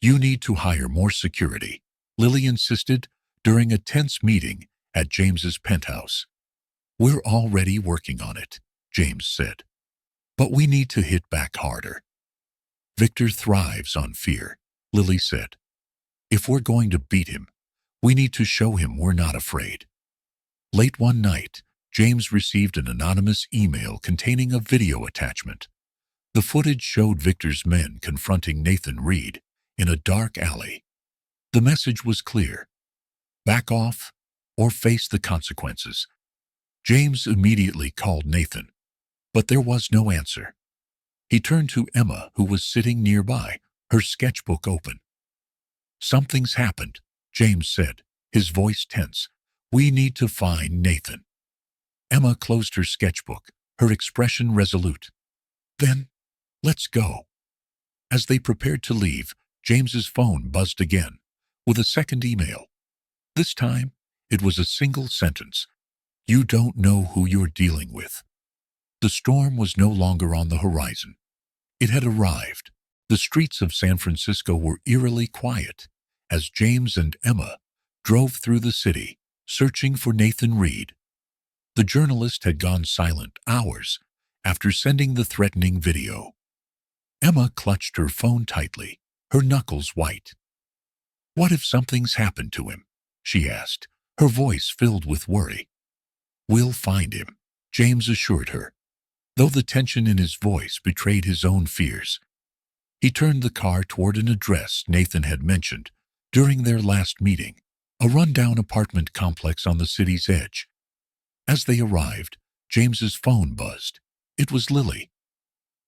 "You need to hire more security," Lily insisted during a tense meeting at James's penthouse. "We're already working on it," James said. "But we need to hit back harder." "Victor thrives on fear," Lily said. "If we're going to beat him, we need to show him we're not afraid." Late one night, James received an anonymous email containing a video attachment. The footage showed Victor's men confronting Nathan Reed in a dark alley. The message was clear: back off or face the consequences. James immediately called Nathan, but there was no answer. He turned to Emma, who was sitting nearby, her sketchbook open. "Something's happened," James said, his voice tense. "We need to find Nathan." Emma closed her sketchbook, her expression resolute. "Then, let's go." As they prepared to leave, James's phone buzzed again, with a second email. This time, it was a single sentence. "You don't know who you're dealing with." The storm was no longer on the horizon. It had arrived. The streets of San Francisco were eerily quiet as James and Emma drove through the city, searching for Nathan Reed. The journalist had gone silent hours after sending the threatening video. Emma clutched her phone tightly, her knuckles white. "What if something's happened to him?" she asked, her voice filled with worry. "We'll find him," James assured her, though the tension in his voice betrayed his own fears. He turned the car toward an address Nathan had mentioned during their last meeting, a rundown apartment complex on the city's edge. As they arrived, James's phone buzzed. It was Lily.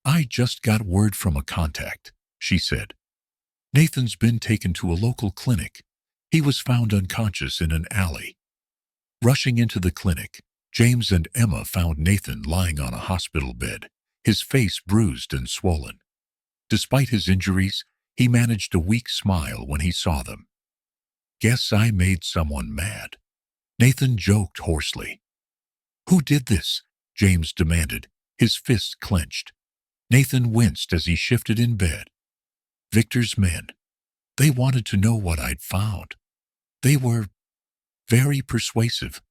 "I just got word from a contact," she said. "Nathan's been taken to a local clinic. He was found unconscious in an alley." Rushing into the clinic, James and Emma found Nathan lying on a hospital bed, his face bruised and swollen. Despite his injuries, he managed a weak smile when he saw them. "Guess I made someone mad," Nathan joked hoarsely. "Who did this?" James demanded, his fists clenched. Nathan winced as he shifted in bed. "Victor's men. They wanted to know what I'd found. They were very persuasive."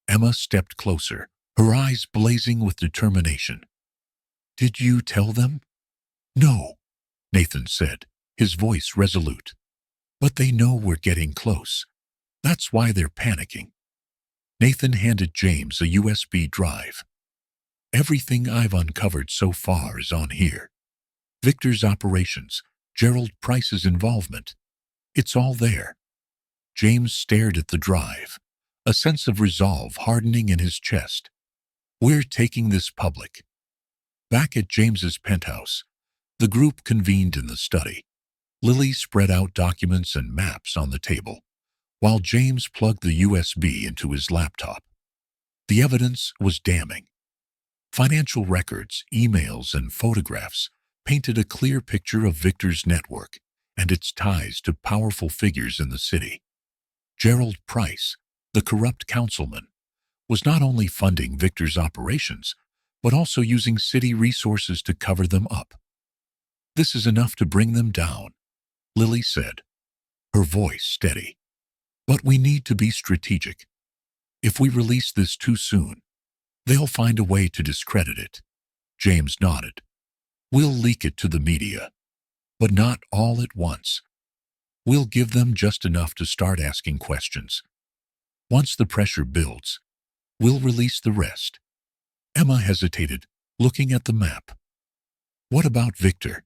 Emma stepped closer, her eyes blazing with determination. "Did you tell them?" "No," Nathan said, his voice resolute. "But they know we're getting close. That's why they're panicking." Nathan handed James a USB drive. "Everything I've uncovered so far is on here. Victor's operations, Gerald Price's involvement. It's all there." James stared at the drive, a sense of resolve hardening in his chest. "We're taking this public." Back at James's penthouse, the group convened in the study. Lily spread out documents and maps on the table, while James plugged the USB into his laptop. The evidence was damning. Financial records, emails, and photographs painted a clear picture of Victor's network and its ties to powerful figures in the city. Gerald Price, the corrupt councilman, was not only funding Victor's operations, but also using city resources to cover them up. "This is enough to bring them down," Lily said, her voice steady. "But we need to be strategic. If we release this too soon, they'll find a way to discredit it." James nodded. "We'll leak it to the media, but not all at once. We'll give them just enough to start asking questions. Once the pressure builds, we'll release the rest." Emma hesitated, looking at the map. "What about Victor?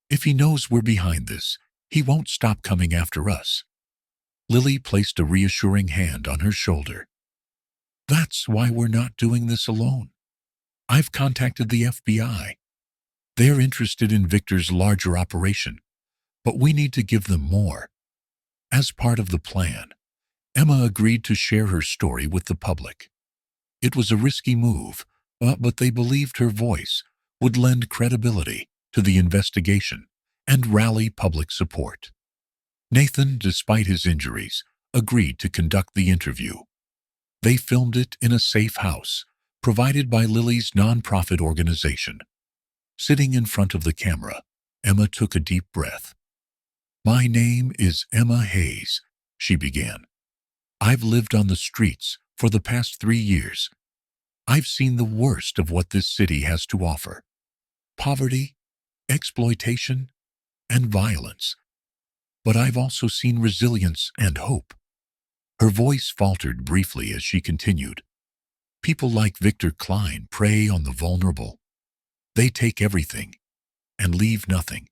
If he knows we're behind this, he won't stop coming after us." Lily placed a reassuring hand on her shoulder. "That's why we're not doing this alone. I've contacted the FBI. They're interested in Victor's larger operation, but we need to give them more." As part of the plan, Emma agreed to share her story with the public. It was a risky move, but they believed her voice would lend credibility to the investigation and rally public support. Nathan, despite his injuries, agreed to conduct the interview. They filmed it in a safe house provided by Lily's nonprofit organization. Sitting in front of the camera, Emma took a deep breath. "My name is Emma Hayes," she began. "I've lived on the streets for the past 3 years. I've seen the worst of what this city has to offer: poverty, exploitation, and violence. But I've also seen resilience and hope." Her voice faltered briefly as she continued. "People like Victor Klein prey on the vulnerable. They take everything and leave nothing.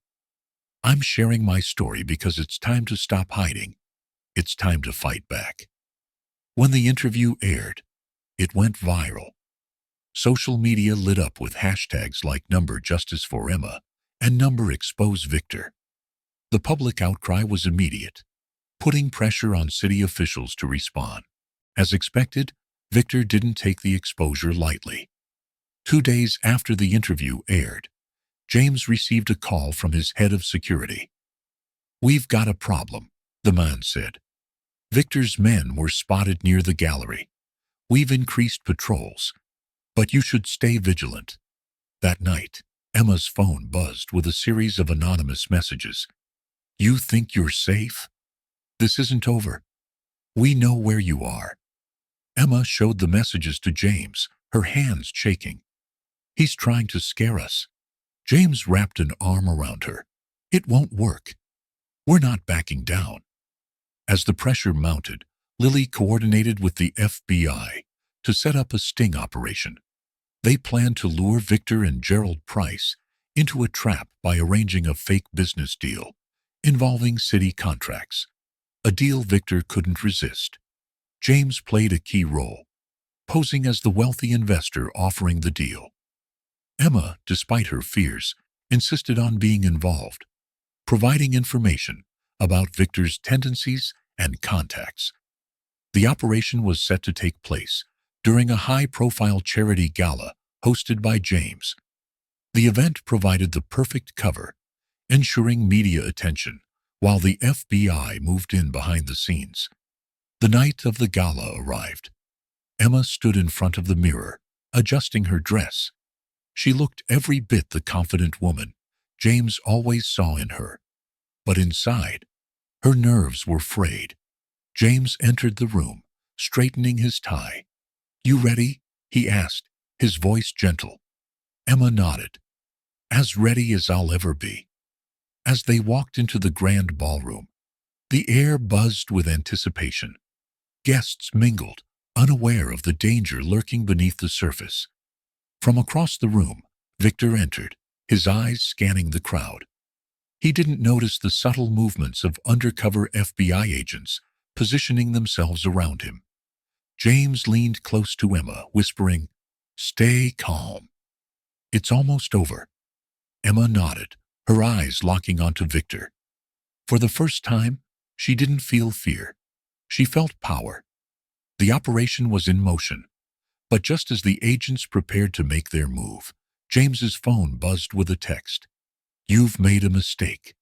I'm sharing my story because it's time to stop hiding. It's time to fight back." When the interview aired, it went viral. Social media lit up with hashtags like Number Justice for Emma and Number Expose Victor. The public outcry was immediate, putting pressure on city officials to respond. As expected, Victor didn't take the exposure lightly. 2 days after the interview aired, James received a call from his head of security. "We've got a problem," the man said. "Victor's men were spotted near the gallery. We've increased patrols, but you should stay vigilant." That night, Emma's phone buzzed with a series of anonymous messages. "You think you're safe? This isn't over. We know where you are." Emma showed the messages to James, her hands shaking. "He's trying to scare us." James wrapped an arm around her. "It won't work. We're not backing down." As the pressure mounted, Lily coordinated with the FBI to set up a sting operation. They planned to lure Victor and Gerald Price into a trap by arranging a fake business deal involving city contracts, a deal Victor couldn't resist. James played a key role, posing as the wealthy investor offering the deal. Emma, despite her fears, insisted on being involved, providing information about Victor's tendencies and contacts. The operation was set to take place during a high-profile charity gala hosted by James. The event provided the perfect cover, ensuring media attention while the FBI moved in behind the scenes. The night of the gala arrived. Emma stood in front of the mirror, adjusting her dress. She looked every bit the confident woman James always saw in her. But inside, her nerves were frayed. James entered the room, straightening his tie. "You ready?" he asked, his voice gentle. Emma nodded. "As ready as I'll ever be." As they walked into the grand ballroom, the air buzzed with anticipation. Guests mingled, unaware of the danger lurking beneath the surface. From across the room, Victor entered, his eyes scanning the crowd. He didn't notice the subtle movements of undercover FBI agents positioning themselves around him. James leaned close to Emma, whispering, "Stay calm. It's almost over." Emma nodded, her eyes locking onto Victor. For the first time, she didn't feel fear. She felt power. The operation was in motion. But just as the agents prepared to make their move, James's phone buzzed with a text. "You've made a mistake."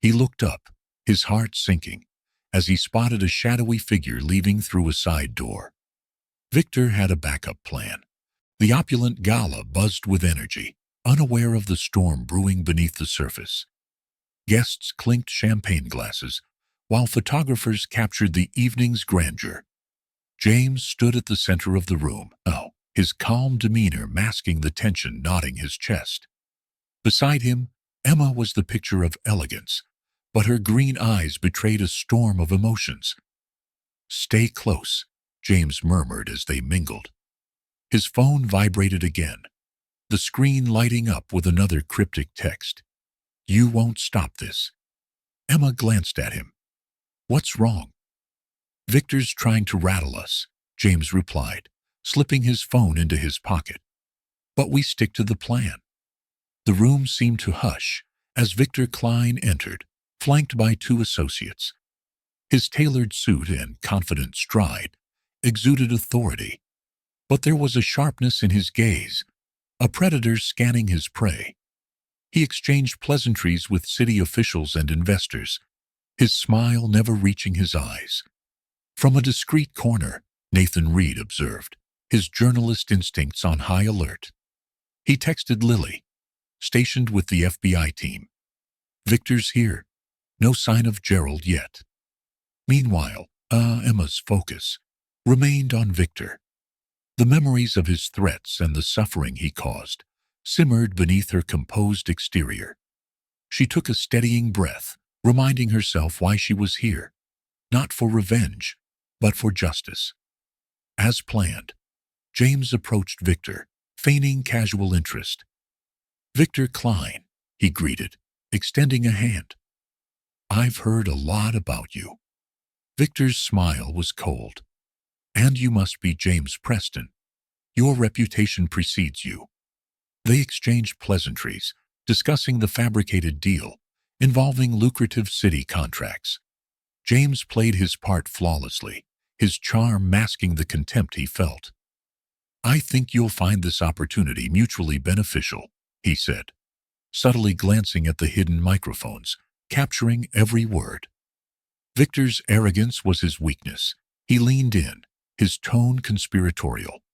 He looked up, his heart sinking, as he spotted a shadowy figure leaving through a side door. Victor had a backup plan. The opulent gala buzzed with energy, unaware of the storm brewing beneath the surface. Guests clinked champagne glasses, while photographers captured the evening's grandeur. James stood at the center of the room, his calm demeanor masking the tension knotting his chest. Beside him, Emma was the picture of elegance, but her green eyes betrayed a storm of emotions. "Stay close," James murmured as they mingled. His phone vibrated again, the screen lighting up with another cryptic text. "You won't stop this." Emma glanced at him. "What's wrong?" "Victor's trying to rattle us," James replied, slipping his phone into his pocket. "But we stick to the plan." The room seemed to hush as Victor Klein entered, flanked by 2 associates. His tailored suit and confident stride exuded authority, but there was a sharpness in his gaze, a predator scanning his prey. He exchanged pleasantries with city officials and investors, his smile never reaching his eyes. From a discreet corner, Nathan Reed observed, his journalist instincts on high alert. He texted Lily, stationed with the FBI team. "Victor's here. No sign of Gerald yet." Meanwhile, Emma's focus remained on Victor. The memories of his threats and the suffering he caused simmered beneath her composed exterior. She took a steadying breath, reminding herself why she was here, not for revenge, but for justice. As planned, James approached Victor, feigning casual interest. "Victor Klein," he greeted, extending a hand. "I've heard a lot about you." Victor's smile was cold. "And you must be James Preston. Your reputation precedes you. They exchanged pleasantries, discussing the fabricated deal involving lucrative city contracts. James played his part flawlessly, his charm masking the contempt he felt. "I think you'll find this opportunity mutually beneficial," he said, subtly glancing at the hidden microphones, capturing every word. Victor's arrogance was his weakness. He leaned in, his tone conspiratorial.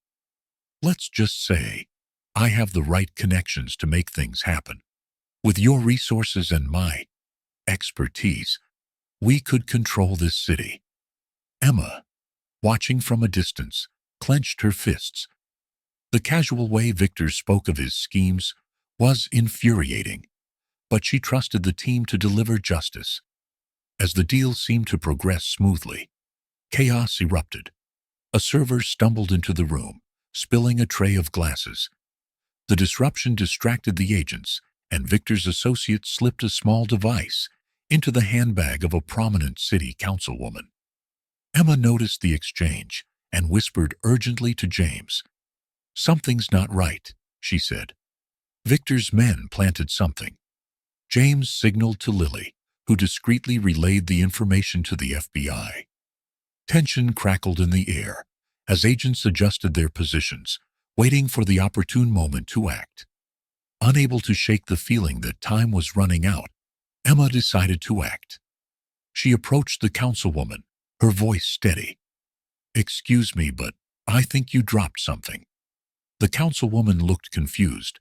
"Let's just say, I have the right connections to make things happen. With your resources and my expertise, we could control this city." Emma, watching from a distance, clenched her fists. The casual way Victor spoke of his schemes was infuriating, but she trusted the team to deliver justice. As the deal seemed to progress smoothly, chaos erupted. A server stumbled into the room, spilling a tray of glasses. The disruption distracted the agents, and Victor's associate slipped a small device into the handbag of a prominent city councilwoman. Emma noticed the exchange and whispered urgently to James. "Something's not right," she said. "Victor's men planted something." James signaled to Lily, who discreetly relayed the information to the FBI. Tension crackled in the air as agents adjusted their positions, waiting for the opportune moment to act. Unable to shake the feeling that time was running out, Emma decided to act. She approached the councilwoman, her voice steady. "Excuse me, but I think you dropped something." The councilwoman looked confused,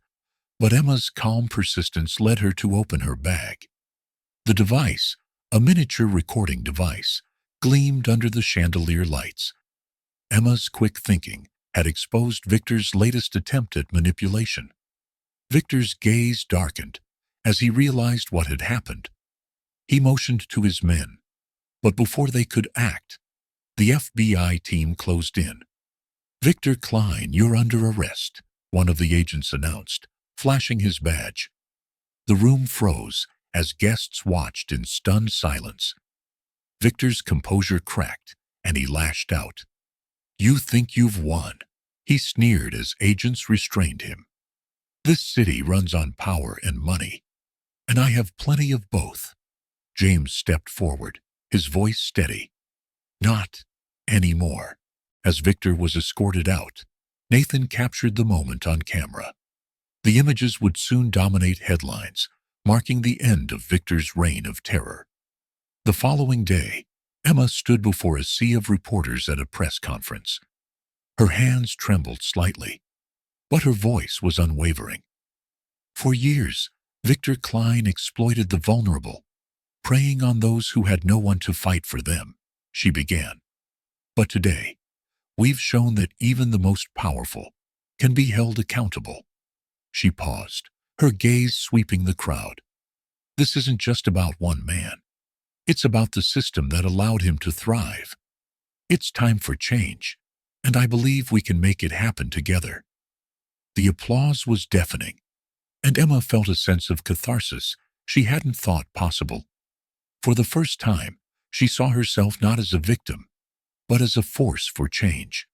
but Emma's calm persistence led her to open her bag. The device, a miniature recording device, gleamed under the chandelier lights. Emma's quick thinking had exposed Victor's latest attempt at manipulation. Victor's gaze darkened as he realized what had happened. He motioned to his men, but before they could act, the FBI team closed in. "Victor Klein, you're under arrest," one of the agents announced, flashing his badge. The room froze as guests watched in stunned silence. Victor's composure cracked, and he lashed out. "You think you've won?" he sneered as agents restrained him. "This city runs on power and money, and I have plenty of both." James stepped forward, his voice steady. "Not anymore." As Victor was escorted out, Nathan captured the moment on camera. The images would soon dominate headlines, marking the end of Victor's reign of terror. The following day, Emma stood before a sea of reporters at a press conference. Her hands trembled slightly, but her voice was unwavering. "For years, Victor Klein exploited the vulnerable, preying on those who had no one to fight for them," she began. "But today, we've shown that even the most powerful can be held accountable." She paused, her gaze sweeping the crowd. "This isn't just about one man. It's about the system that allowed him to thrive. It's time for change, and I believe we can make it happen together." The applause was deafening, and Emma felt a sense of catharsis she hadn't thought possible. For the first time, she saw herself not as a victim, but as a force for change.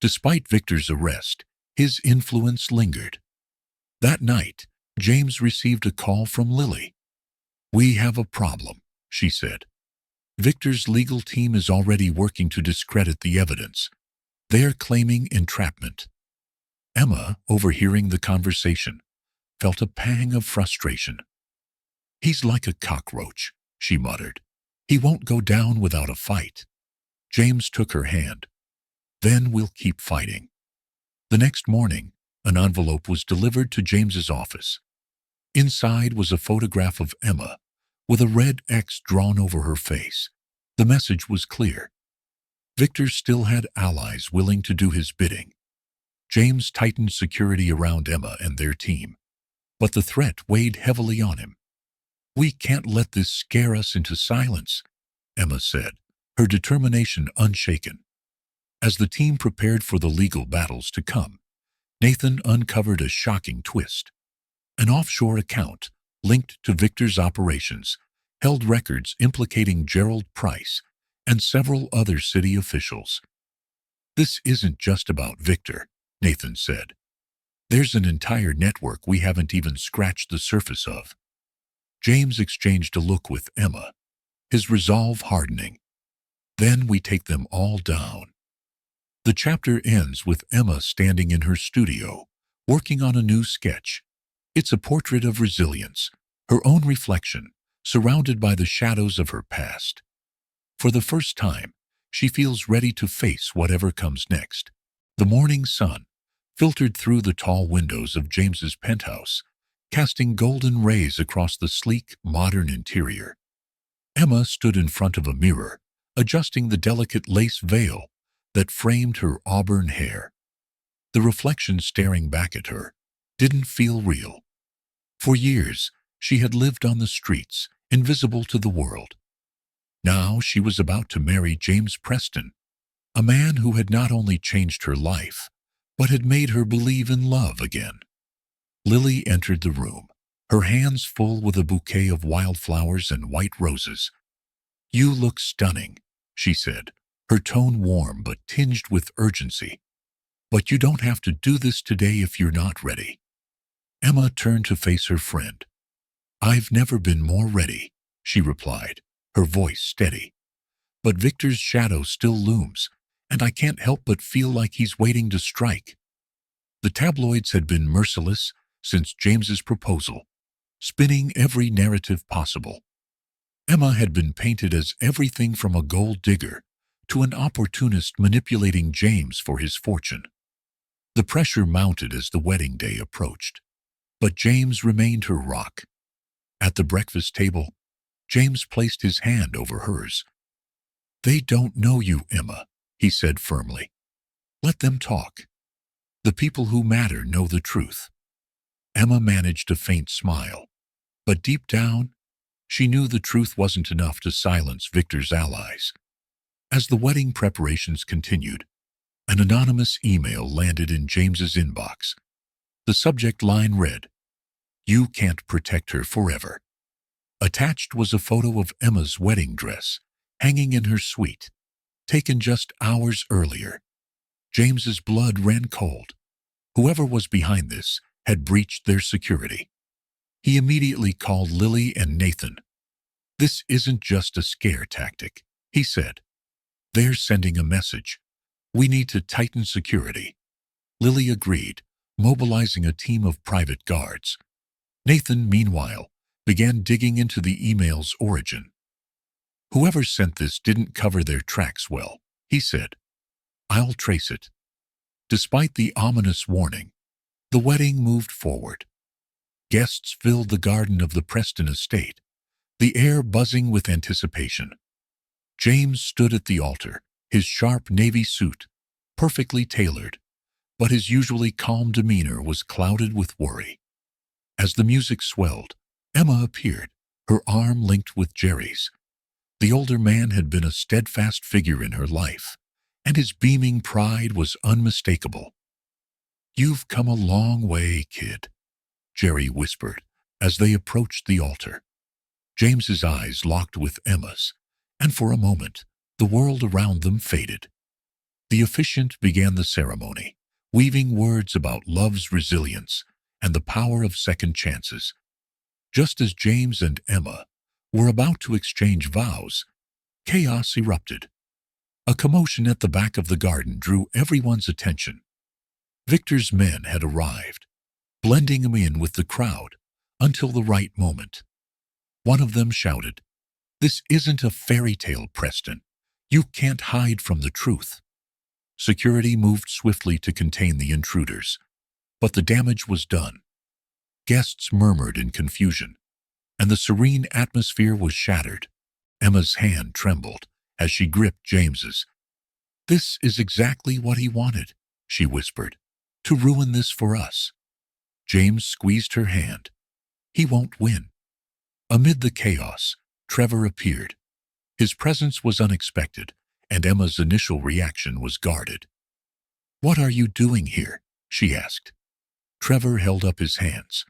Despite Victor's arrest, his influence lingered. That night, James received a call from Lily. "We have a problem," she said. "Victor's legal team is already working to discredit the evidence. They're claiming entrapment." Emma, overhearing the conversation, felt a pang of frustration. "He's like a cockroach," she muttered. "He won't go down without a fight." James took her hand. "Then we'll keep fighting." The next morning, an envelope was delivered to James's office. Inside was a photograph of Emma, with a red X drawn over her face. The message was clear. Victor still had allies willing to do his bidding. James tightened security around Emma and their team, but the threat weighed heavily on him. "We can't let this scare us into silence," Emma said, her determination unshaken. As the team prepared for the legal battles to come, Nathan uncovered a shocking twist. An offshore account linked to Victor's operations held records implicating Gerald Price and several other city officials. "This isn't just about Victor," Nathan said. There's an entire network we haven't even scratched the surface of. James exchanged a look with Emma, his resolve hardening. Then we take them all down. The chapter ends with Emma standing in her studio, working on a new sketch. It's a portrait of resilience, her own reflection, surrounded by the shadows of her past. For the first time, she feels ready to face whatever comes next. The morning sun filtered through the tall windows of James's penthouse, casting golden rays across the sleek, modern interior. Emma stood in front of a mirror, adjusting the delicate lace veil that framed her auburn hair. The reflection staring back at her didn't feel real. For years, she had lived on the streets, invisible to the world. Now she was about to marry James Preston, a man who had not only changed her life, but had made her believe in love again. Lily entered the room, her hands full with a bouquet of wildflowers and white roses. "You look stunning," she said, her tone warm but tinged with urgency. "But you don't have to do this today if you're not ready." Emma turned to face her friend. "I've never been more ready," she replied, her voice steady. "But Victor's shadow still looms, and I can't help but feel like he's waiting to strike." The tabloids had been merciless since James's proposal, spinning every narrative possible. Emma had been painted as everything from a gold digger to an opportunist manipulating James for his fortune. The pressure mounted as the wedding day approached, but James remained her rock. At the breakfast table, James placed his hand over hers. "They don't know you, Emma," he said firmly. "Let them talk. The people who matter know the truth." Emma managed a faint smile, but deep down, she knew the truth wasn't enough to silence Victor's allies. As the wedding preparations continued, an anonymous email landed in James's inbox. The subject line read, "You can't protect her forever." Attached was a photo of Emma's wedding dress, hanging in her suite, taken just hours earlier. James's blood ran cold. Whoever was behind this had breached their security. He immediately called Lily and Nathan. "This isn't just a scare tactic," he said. "They're sending a message. We need to tighten security." Lily agreed, mobilizing a team of private guards. Nathan, meanwhile, began digging into the email's origin. "Whoever sent this didn't cover their tracks well," he said. "I'll trace it." Despite the ominous warning, the wedding moved forward. Guests filled the garden of the Preston estate, the air buzzing with anticipation. James stood at the altar, his sharp navy suit perfectly tailored, but his usually calm demeanor was clouded with worry. As the music swelled, Emma appeared, her arm linked with Jerry's. The older man had been a steadfast figure in her life, and his beaming pride was unmistakable. "You've come a long way, kid," Jerry whispered as they approached the altar. James's eyes locked with Emma's, and for a moment, the world around them faded. The officiant began the ceremony, weaving words about love's resilience and the power of second chances. Just as James and Emma were about to exchange vows, chaos erupted. A commotion at the back of the garden drew everyone's attention. Victor's men had arrived, blending him in with the crowd until the right moment. One of them shouted, "This isn't a fairy tale, Preston. You can't hide from the truth." Security moved swiftly to contain the intruders, but the damage was done. Guests murmured in confusion, and the serene atmosphere was shattered. Emma's hand trembled as she gripped James's. "This is exactly what he wanted," she whispered, "to ruin this for us." James squeezed her hand. "He won't win." Amid the chaos, Trevor appeared. His presence was unexpected, and Emma's initial reaction was guarded. "What are you doing here?" she asked. Trevor held up his hands.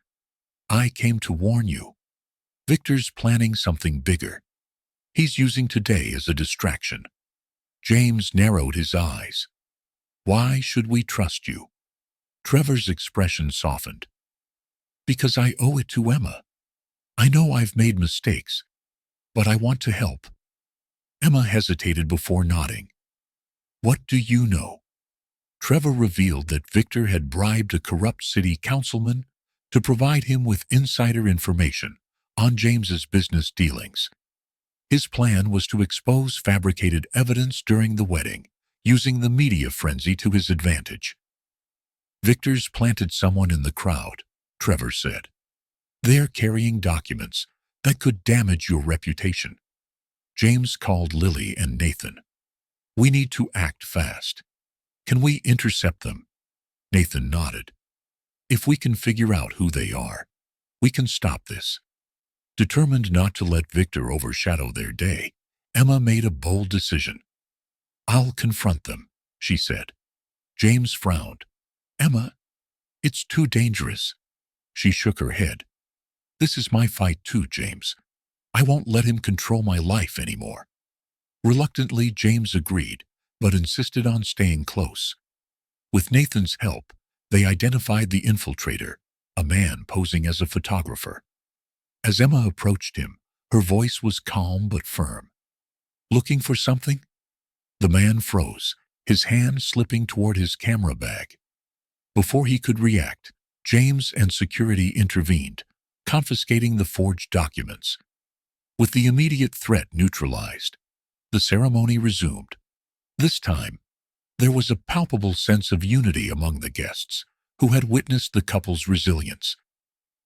"I came to warn you. Victor's planning something bigger. He's using today as a distraction." James narrowed his eyes. "Why should we trust you?" Trevor's expression softened. Because I owe it to Emma. I know I've made mistakes, but I want to help. Emma hesitated before nodding. What do you know? Trevor revealed that Victor had bribed a corrupt city councilman to provide him with insider information on James's business dealings. His plan was to expose fabricated evidence during the wedding, using the media frenzy to his advantage. Victor's planted someone in the crowd, Trevor said. They're carrying documents that could damage your reputation. James called Lily and Nathan. We need to act fast. Can we intercept them? Nathan nodded. If we can figure out who they are, we can stop this. Determined not to let Victor overshadow their day, Emma made a bold decision. I'll confront them, she said. James frowned. Emma, it's too dangerous. She shook her head. This is my fight too, James. I won't let him control my life anymore. Reluctantly, James agreed, but insisted on staying close. With Nathan's help, they identified the infiltrator, a man posing as a photographer. As Emma approached him, her voice was calm but firm. Looking for something? The man froze, his hand slipping toward his camera bag. Before he could react, James and security intervened, confiscating the forged documents. With the immediate threat neutralized, the ceremony resumed. This time, there was a palpable sense of unity among the guests, who had witnessed the couple's resilience.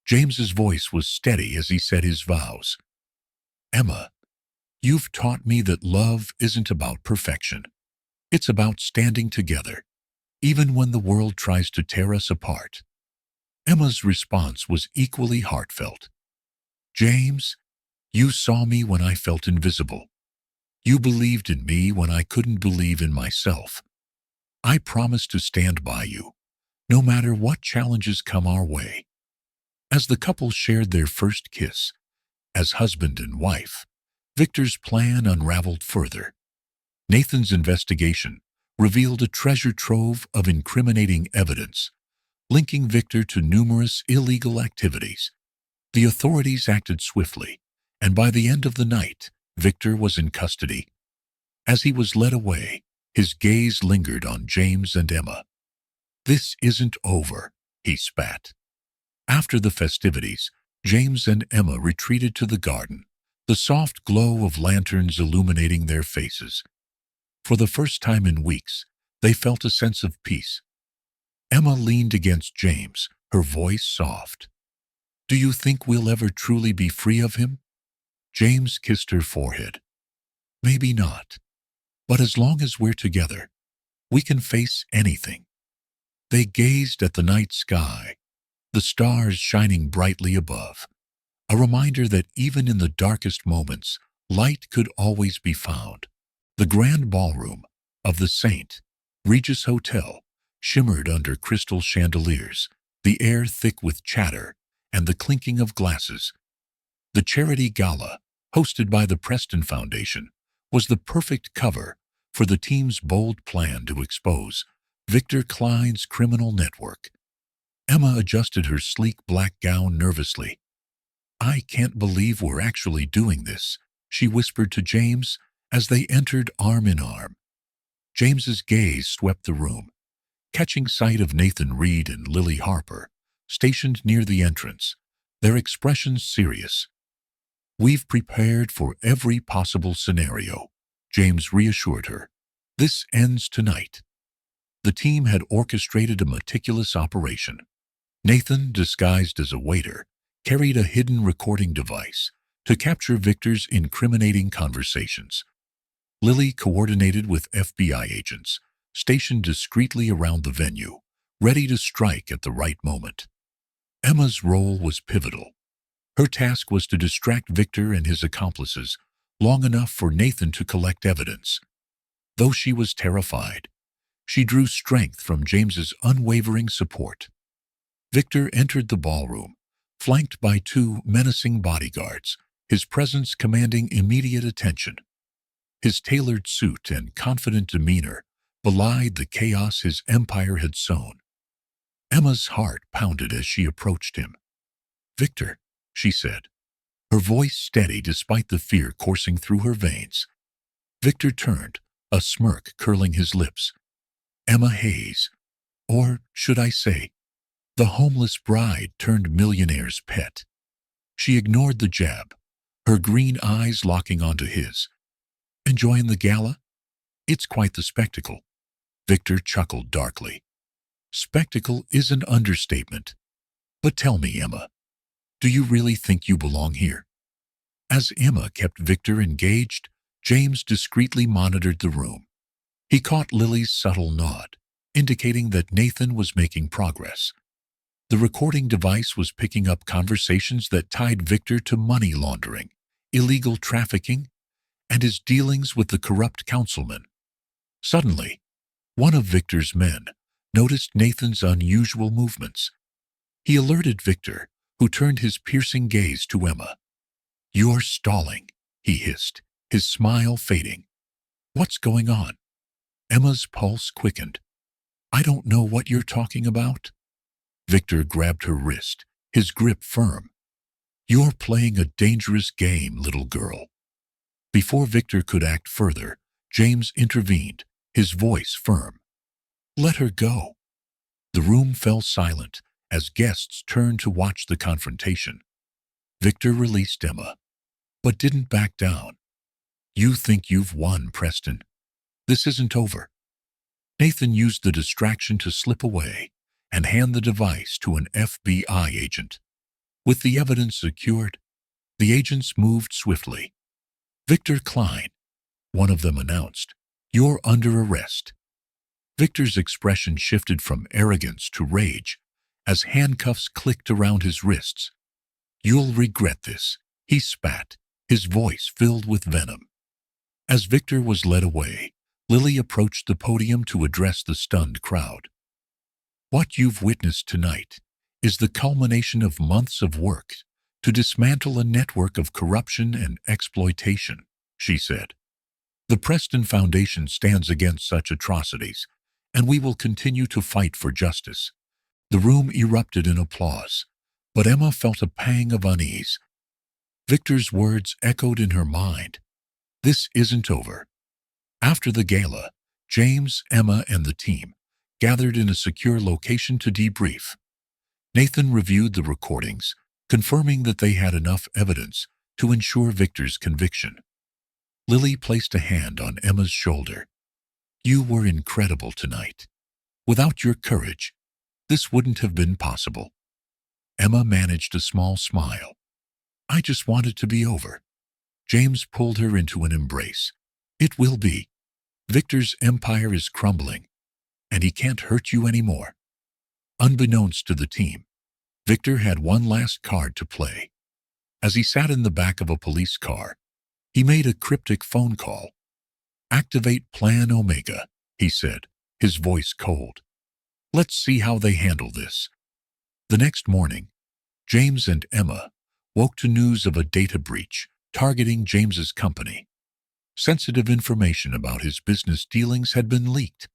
James's voice was steady as he said his vows. Emma, you've taught me that love isn't about perfection. It's about standing together, even when the world tries to tear us apart. Emma's response was equally heartfelt. James, you saw me when I felt invisible. You believed in me when I couldn't believe in myself. I promise to stand by you, no matter what challenges come our way. As the couple shared their first kiss, as husband and wife, Victor's plan unraveled further. Nathan's investigation revealed a treasure trove of incriminating evidence, linking Victor to numerous illegal activities. The authorities acted swiftly, and by the end of the night, Victor was in custody. As he was led away, his gaze lingered on James and Emma. This isn't over, he spat. After the festivities, James and Emma retreated to the garden, the soft glow of lanterns illuminating their faces. For the first time in weeks, they felt a sense of peace. Emma leaned against James, her voice soft. Do you think we'll ever truly be free of him? James kissed her forehead. Maybe not. But as long as we're together, we can face anything. They gazed at the night sky, the stars shining brightly above, a reminder that even in the darkest moments, light could always be found. The grand ballroom of the St. Regis Hotel shimmered under crystal chandeliers, the air thick with chatter and the clinking of glasses. The charity gala, hosted by the Preston Foundation, was the perfect cover for the team's bold plan to expose Victor Klein's criminal network. Emma adjusted her sleek black gown nervously. I can't believe we're actually doing this, she whispered to James as they entered arm in arm. James's gaze swept the room, catching sight of Nathan Reed and Lily Harper, stationed near the entrance, their expressions serious. We've prepared for every possible scenario, James reassured her. This ends tonight. The team had orchestrated a meticulous operation. Nathan, disguised as a waiter, carried a hidden recording device to capture Victor's incriminating conversations. Lily coordinated with FBI agents, stationed discreetly around the venue, ready to strike at the right moment. Emma's role was pivotal. Her task was to distract Victor and his accomplices long enough for Nathan to collect evidence. Though she was terrified, she drew strength from James's unwavering support. Victor entered the ballroom, flanked by two menacing bodyguards, his presence commanding immediate attention. His tailored suit and confident demeanor belied the chaos his empire had sown. Emma's heart pounded as she approached him. "Victor," she said, her voice steady despite the fear coursing through her veins. Victor turned, a smirk curling his lips. Emma Hayes, or should I say, the homeless bride turned millionaire's pet. She ignored the jab, her green eyes locking onto his. "Enjoying the gala? It's quite the spectacle." Victor chuckled darkly. "Spectacle is an understatement. But tell me, Emma, do you really think you belong here?" As Emma kept Victor engaged, James discreetly monitored the room. He caught Lily's subtle nod, indicating that Nathan was making progress. The recording device was picking up conversations that tied Victor to money laundering, illegal trafficking, and his dealings with the corrupt councilman. Suddenly, one of Victor's men noticed Nathan's unusual movements. He alerted Victor, who turned his piercing gaze to Emma. "You're stalling," he hissed, his smile fading. "What's going on?" Emma's pulse quickened. "I don't know what you're talking about." Victor grabbed her wrist, his grip firm. "You're playing a dangerous game, little girl." Before Victor could act further, James intervened, his voice firm. "Let her go." The room fell silent as guests turned to watch the confrontation. Victor released Emma, but didn't back down. "You think you've won, Preston. This isn't over." Nathan used the distraction to slip away and hand the device to an FBI agent. With the evidence secured, the agents moved swiftly. "Victor Klein," one of them announced, "you're under arrest." Victor's expression shifted from arrogance to rage as handcuffs clicked around his wrists. "You'll regret this," he spat, his voice filled with venom. As Victor was led away, Lily approached the podium to address the stunned crowd. "What you've witnessed tonight is the culmination of months of work to dismantle a network of corruption and exploitation," she said. "The Preston Foundation stands against such atrocities, and we will continue to fight for justice." The room erupted in applause, but Emma felt a pang of unease. Victor's words echoed in her mind. This isn't over. After the gala, James, Emma, and the team gathered in a secure location to debrief. Nathan reviewed the recordings, confirming that they had enough evidence to ensure Victor's conviction. Lily placed a hand on Emma's shoulder. "You were incredible tonight. Without your courage, this wouldn't have been possible." Emma managed a small smile. "I just want it to be over." James pulled her into an embrace. "It will be. Victor's empire is crumbling, and he can't hurt you anymore." Unbeknownst to the team, Victor had one last card to play. As he sat in the back of a police car, he made a cryptic phone call. "Activate Plan Omega," he said, his voice cold. "Let's see how they handle this." The next morning, James and Emma woke to news of a data breach targeting James's company. Sensitive information about his business dealings had been leaked,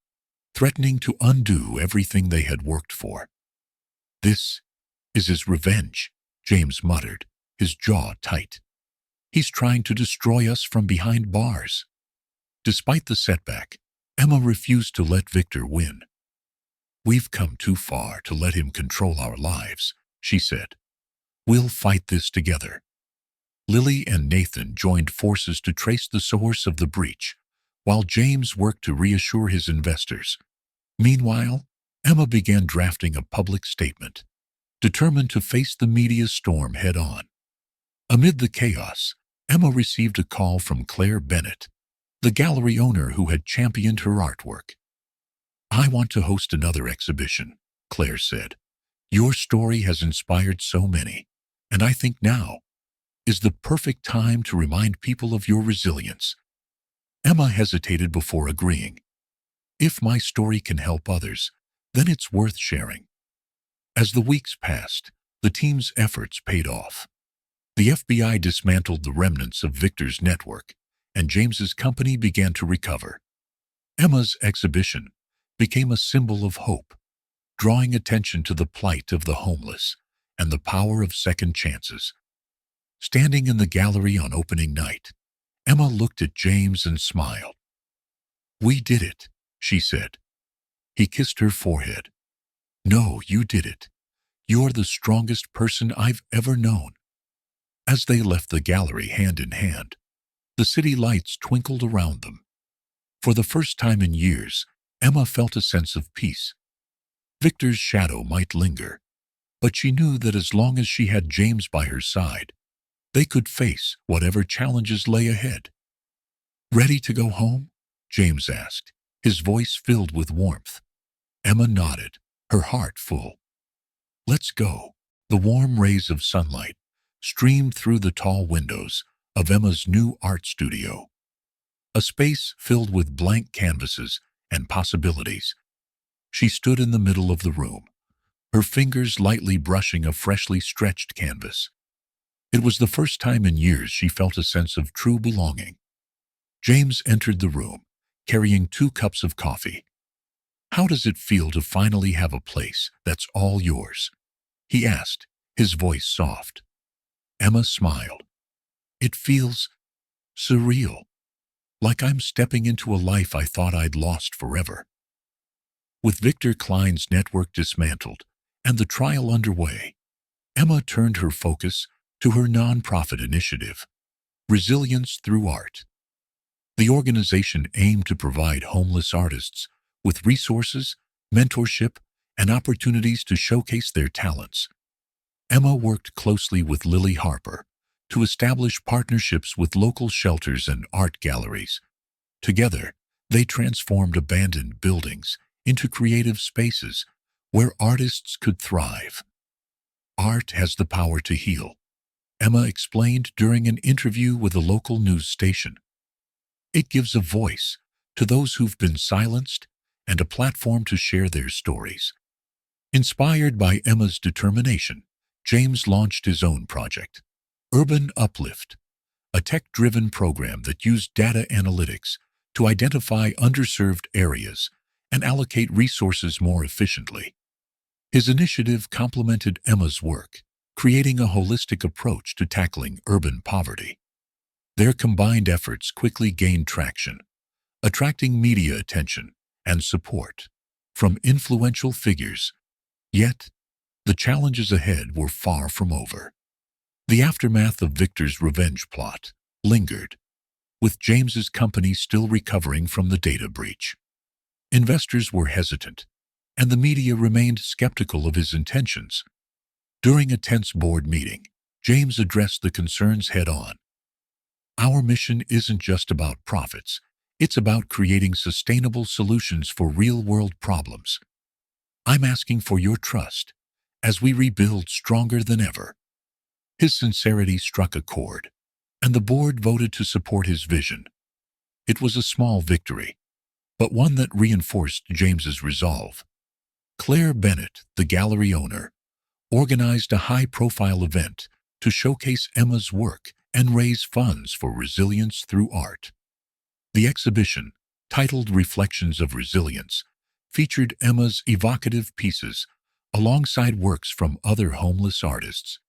threatening to undo everything they had worked for. "This is his revenge," James muttered, his jaw tight. "He's trying to destroy us from behind bars." Despite the setback, Emma refused to let Victor win. "We've come too far to let him control our lives," she said. "We'll fight this together." Lily and Nathan joined forces to trace the source of the breach, while James worked to reassure his investors. Meanwhile, Emma began drafting a public statement, determined to face the media storm head-on. Amid the chaos, Emma received a call from Claire Bennett, the gallery owner who had championed her artwork. "I want to host another exhibition," Claire said. "Your story has inspired so many, and I think now is the perfect time to remind people of your resilience." Emma hesitated before agreeing. "If my story can help others, then it's worth sharing." As the weeks passed, the team's efforts paid off. The FBI dismantled the remnants of Victor's network, and James's company began to recover. Emma's exhibition became a symbol of hope, drawing attention to the plight of the homeless and the power of second chances. Standing in the gallery on opening night, Emma looked at James and smiled. "We did it," she said. He kissed her forehead. "No, you did it. You're the strongest person I've ever known." As they left the gallery hand in hand, the city lights twinkled around them. For the first time in years, Emma felt a sense of peace. Victor's shadow might linger, but she knew that as long as she had James by her side, they could face whatever challenges lay ahead. "Ready to go home?" James asked, his voice filled with warmth. Emma nodded, her heart full. "Let's go." The warm rays of sunlight streamed through the tall windows of Emma's new art studio, a space filled with blank canvases and possibilities. She stood in the middle of the room, her fingers lightly brushing a freshly stretched canvas. It was the first time in years she felt a sense of true belonging. James entered the room, carrying 2 cups of coffee. "How does it feel to finally have a place that's all yours?" he asked, his voice soft. Emma smiled. "It feels surreal, like I'm stepping into a life I thought I'd lost forever." With Victor Klein's network dismantled and the trial underway, Emma turned her focus to her nonprofit initiative, Resilience Through Art. The organization aimed to provide homeless artists with resources, mentorship, and opportunities to showcase their talents. Emma worked closely with Lily Harper to establish partnerships with local shelters and art galleries. Together, they transformed abandoned buildings into creative spaces where artists could thrive. "Art has the power to heal," Emma explained during an interview with a local news station. "It gives a voice to those who've been silenced and a platform to share their stories." Inspired by Emma's determination, James launched his own project, Urban Uplift, a tech-driven program that used data analytics to identify underserved areas and allocate resources more efficiently. His initiative complemented Emma's work, creating a holistic approach to tackling urban poverty. Their combined efforts quickly gained traction, attracting media attention and support from influential figures. Yet, the challenges ahead were far from over. The aftermath of Victor's revenge plot lingered, with James's company still recovering from the data breach. Investors were hesitant, and the media remained skeptical of his intentions. During a tense board meeting, James addressed the concerns head-on. "Our mission isn't just about profits. It's about creating sustainable solutions for real-world problems. I'm asking for your trust as we rebuild stronger than ever." His sincerity struck a chord, and the board voted to support his vision. It was a small victory, but one that reinforced James's resolve. Claire Bennett, the gallery owner, organized a high-profile event to showcase Emma's work and raise funds for Resilience Through Art. The exhibition, titled Reflections of Resilience, featured Emma's evocative pieces alongside works from other homeless artists.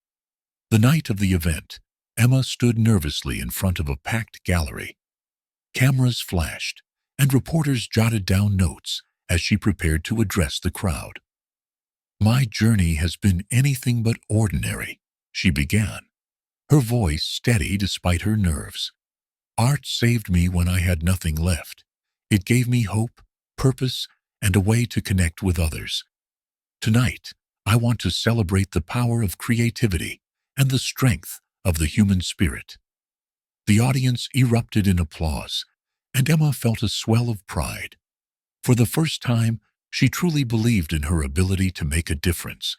The night of the event, Emma stood nervously in front of a packed gallery. Cameras flashed, and reporters jotted down notes as she prepared to address the crowd. "My journey has been anything but ordinary," she began, her voice steady despite her nerves. "Art saved me when I had nothing left. It gave me hope, purpose, and a way to connect with others. Tonight, I want to celebrate the power of creativity and the strength of the human spirit." The audience erupted in applause, and Emma felt a swell of pride. For the first time, she truly believed in her ability to make a difference.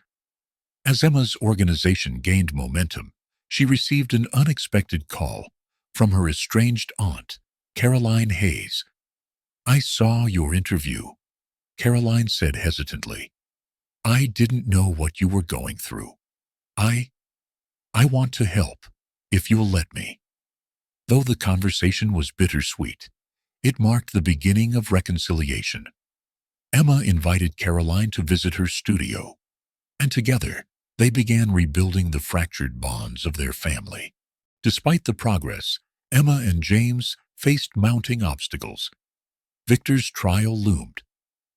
As Emma's organization gained momentum, she received an unexpected call from her estranged aunt, Caroline Hayes. "I saw your interview," Caroline said hesitantly. "I didn't know what you were going through. I want to help, if you'll let me." Though the conversation was bittersweet, it marked the beginning of reconciliation. Emma invited Caroline to visit her studio, and together they began rebuilding the fractured bonds of their family. Despite the progress, Emma and James faced mounting obstacles. Victor's trial loomed,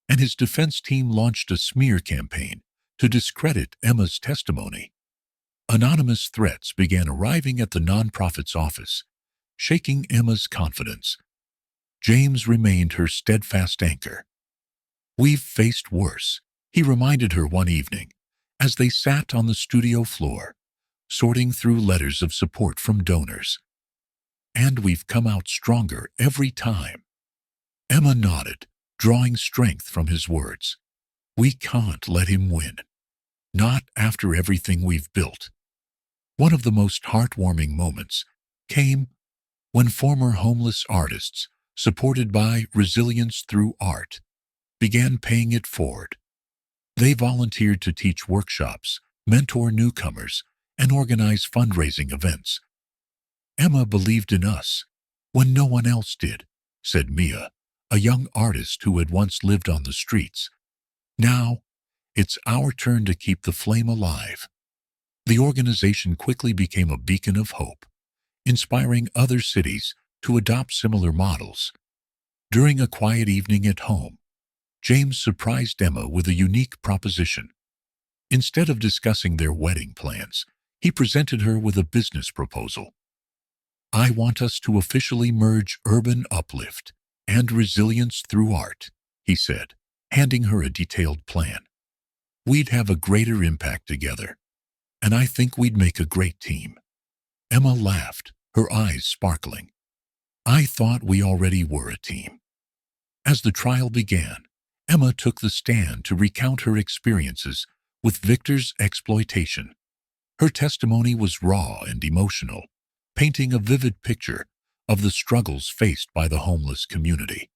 and his defense team launched a smear campaign to discredit Emma's testimony. Anonymous threats began arriving at the nonprofit's office, shaking Emma's confidence. James remained her steadfast anchor. "We've faced worse," he reminded her one evening, as they sat on the studio floor, sorting through letters of support from donors. "And we've come out stronger every time." Emma nodded, drawing strength from his words. "We can't let him win. Not after everything we've built." One of the most heartwarming moments came when former homeless artists, supported by Resilience Through Art, began paying it forward. They volunteered to teach workshops, mentor newcomers, and organize fundraising events. "Emma believed in us when no one else did," said Mia, a young artist who had once lived on the streets. "Now, it's our turn to keep the flame alive." The organization quickly became a beacon of hope, inspiring other cities to adopt similar models. During a quiet evening at home, James surprised Emma with a unique proposition. Instead of discussing their wedding plans, he presented her with a business proposal. "I want us to officially merge urban uplift and resilience through art," he said, handing her a detailed plan. "We'd have a greater impact together, and I think we'd make a great team." Emma laughed, her eyes sparkling. "I thought we already were a team." As the trial began, Emma took the stand to recount her experiences with Victor's exploitation. Her testimony was raw and emotional, painting a vivid picture of the struggles faced by the homeless community.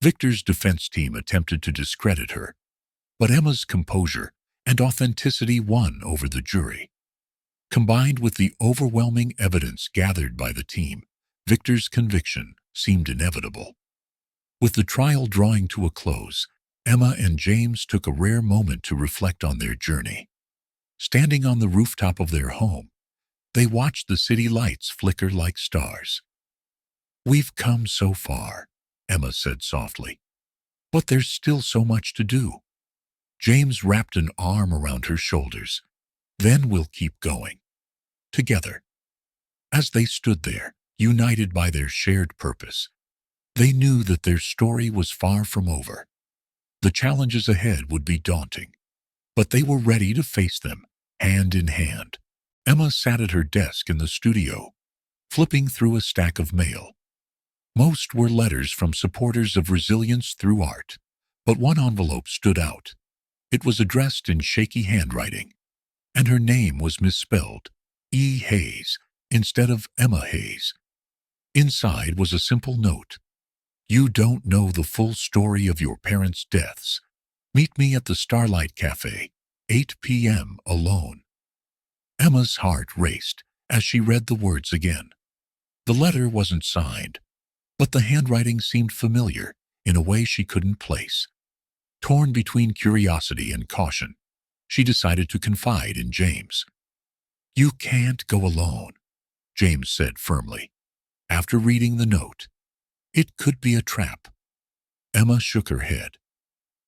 Victor's defense team attempted to discredit her, but Emma's composure and authenticity won over the jury. Combined with the overwhelming evidence gathered by the team, Victor's conviction seemed inevitable. With the trial drawing to a close, Emma and James took a rare moment to reflect on their journey. Standing on the rooftop of their home, they watched the city lights flicker like stars. "We've come so far," Emma said softly, "but there's still so much to do." James wrapped an arm around her shoulders. "Then we'll keep going. Together." As they stood there, united by their shared purpose, they knew that their story was far from over. The challenges ahead would be daunting, but they were ready to face them, hand in hand. Emma sat at her desk in the studio, flipping through a stack of mail. Most were letters from supporters of Resilience Through Art, but one envelope stood out. It was addressed in shaky handwriting, and her name was misspelled, E. Hayes, instead of Emma Hayes. Inside was a simple note. "You don't know the full story of your parents' deaths. Meet me at the Starlight Cafe, 8 p.m. alone." Emma's heart raced as she read the words again. The letter wasn't signed, but the handwriting seemed familiar in a way she couldn't place. Torn between curiosity and caution, she decided to confide in James. "You can't go alone," James said firmly. After reading the note, "It could be a trap." Emma shook her head.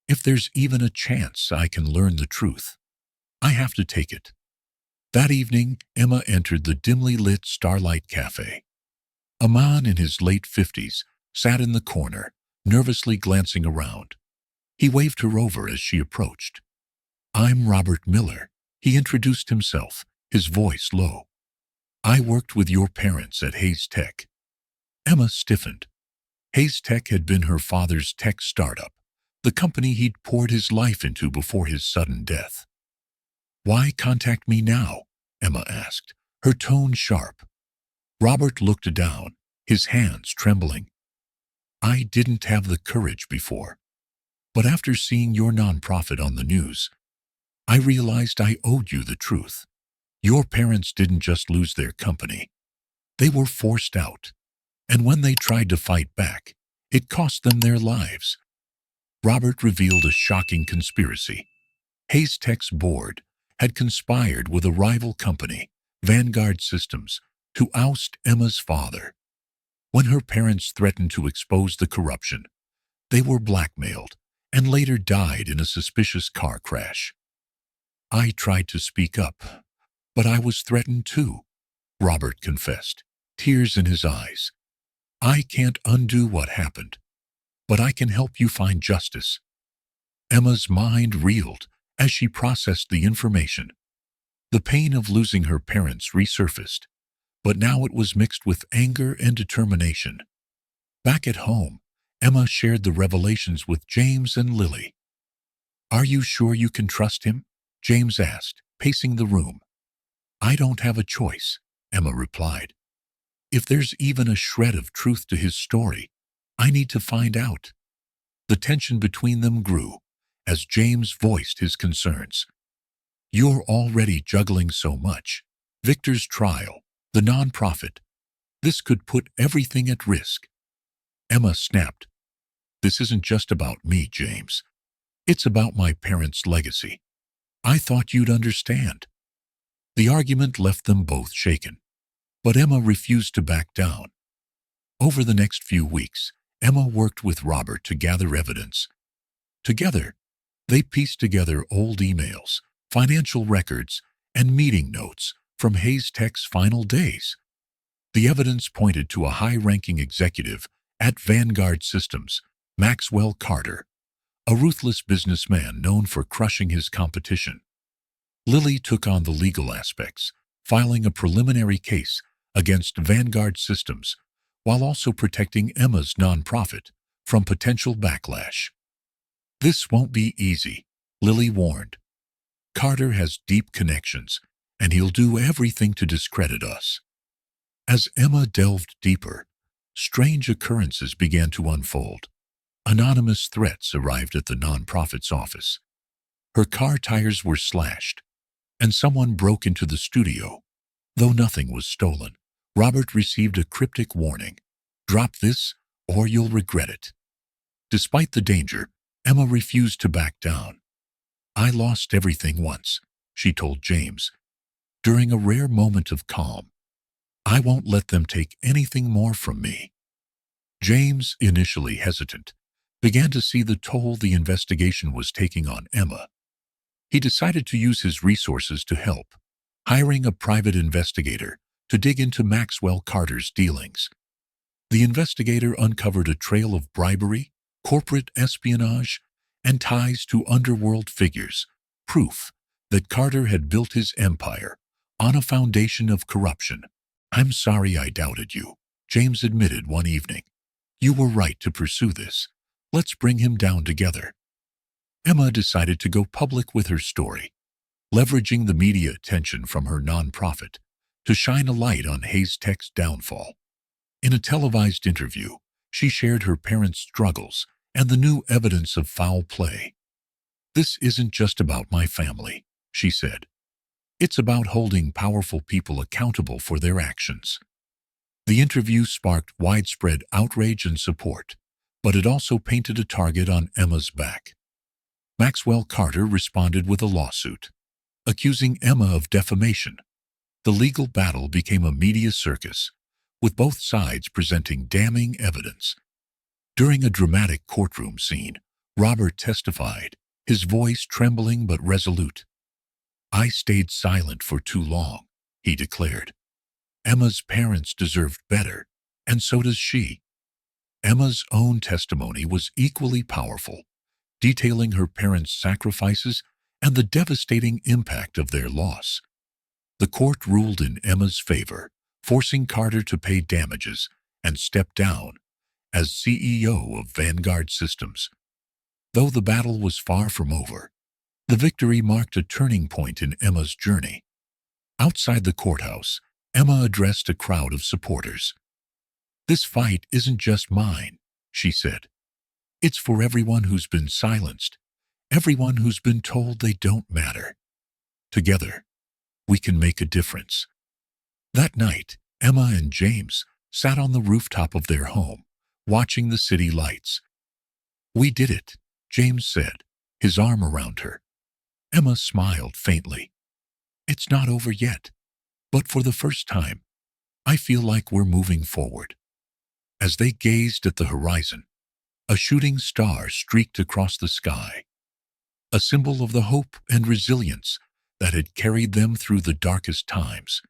"If there's even a chance I can learn the truth, I have to take it." That evening, Emma entered the dimly lit Starlight Cafe. A man in his late 50s sat in the corner, nervously glancing around. He waved her over as she approached. "I'm Robert Miller," he introduced himself, his voice low. "I worked with your parents at Hayes Tech." Emma stiffened. Hayes Tech had been her father's tech startup, the company he'd poured his life into before his sudden death. "Why contact me now?" Emma asked, her tone sharp. Robert looked down, his hands trembling. "I didn't have the courage before, but after seeing your nonprofit on the news, I realized I owed you the truth. Your parents didn't just lose their company. They were forced out, and when they tried to fight back, it cost them their lives." Robert revealed a shocking conspiracy. Hayes Tech's board had conspired with a rival company, Vanguard Systems, to oust Emma's father. When her parents threatened to expose the corruption, they were blackmailed and later died in a suspicious car crash. I tried to speak up, but I was threatened too, Robert confessed, tears in his eyes. I can't undo what happened, but I can help you find justice. Emma's mind reeled as she processed the information. The pain of losing her parents resurfaced, but now it was mixed with anger and determination. Back at home, Emma shared the revelations with James and Lily. "Are you sure you can trust him?" James asked, pacing the room. "I don't have a choice," Emma replied. "If there's even a shred of truth to his story, I need to find out." The tension between them grew as James voiced his concerns. "You're already juggling so much. Victor's trial, the nonprofit. This could put everything at risk." Emma snapped. "This isn't just about me, James. It's about my parents' legacy. I thought you'd understand." The argument left them both shaken, but Emma refused to back down. Over the next few weeks, Emma worked with Robert to gather evidence. Together, they pieced together old emails, financial records, and meeting notes from Hayes Tech's final days. The evidence pointed to a high-ranking executive at Vanguard Systems, Maxwell Carter, a ruthless businessman known for crushing his competition. Lily took on the legal aspects, filing a preliminary case against Vanguard Systems while also protecting Emma's nonprofit from potential backlash. "This won't be easy," Lily warned. "Carter has deep connections, and he'll do everything to discredit us." As Emma delved deeper, strange occurrences began to unfold. Anonymous threats arrived at the nonprofit's office. Her car tires were slashed, and someone broke into the studio. Though nothing was stolen, Robert received a cryptic warning: "Drop this, or you'll regret it." Despite the danger, Emma refused to back down. "I lost everything once," she told James, during a rare moment of calm. "I won't let them take anything more from me." James, initially hesitant, began to see the toll the investigation was taking on Emma. He decided to use his resources to help, hiring a private investigator to dig into Maxwell Carter's dealings. The investigator uncovered a trail of bribery, corporate espionage, and ties to underworld figures, proof that Carter had built his empire on a foundation of corruption. "I'm sorry I doubted you," James admitted one evening. "You were right to pursue this. Let's bring him down together." Emma decided to go public with her story, leveraging the media attention from her nonprofit to shine a light on Hayes Tech's downfall. In a televised interview, she shared her parents' struggles and the new evidence of foul play. "This isn't just about my family," she said. "It's about holding powerful people accountable for their actions." The interview sparked widespread outrage and support, but it also painted a target on Emma's back. Maxwell Carter responded with a lawsuit, accusing Emma of defamation. The legal battle became a media circus, with both sides presenting damning evidence. During a dramatic courtroom scene, Robert testified, his voice trembling but resolute. "I stayed silent for too long," he declared. "Emma's parents deserved better, and so does she." Emma's own testimony was equally powerful, detailing her parents' sacrifices and the devastating impact of their loss. The court ruled in Emma's favor, forcing Carter to pay damages and step down as CEO of Vanguard Systems. Though the battle was far from over, the victory marked a turning point in Emma's journey. Outside the courthouse, Emma addressed a crowd of supporters. "This fight isn't just mine," she said. "It's for everyone who's been silenced, everyone who's been told they don't matter. Together, we can make a difference." That night, Emma and James sat on the rooftop of their home, watching the city lights. "We did it," James said, his arm around her. Emma smiled faintly. It's not over yet, but for the first time, I feel like we're moving forward. As they gazed at the horizon, a shooting star streaked across the sky, a symbol of the hope and resilience that had carried them through the darkest times.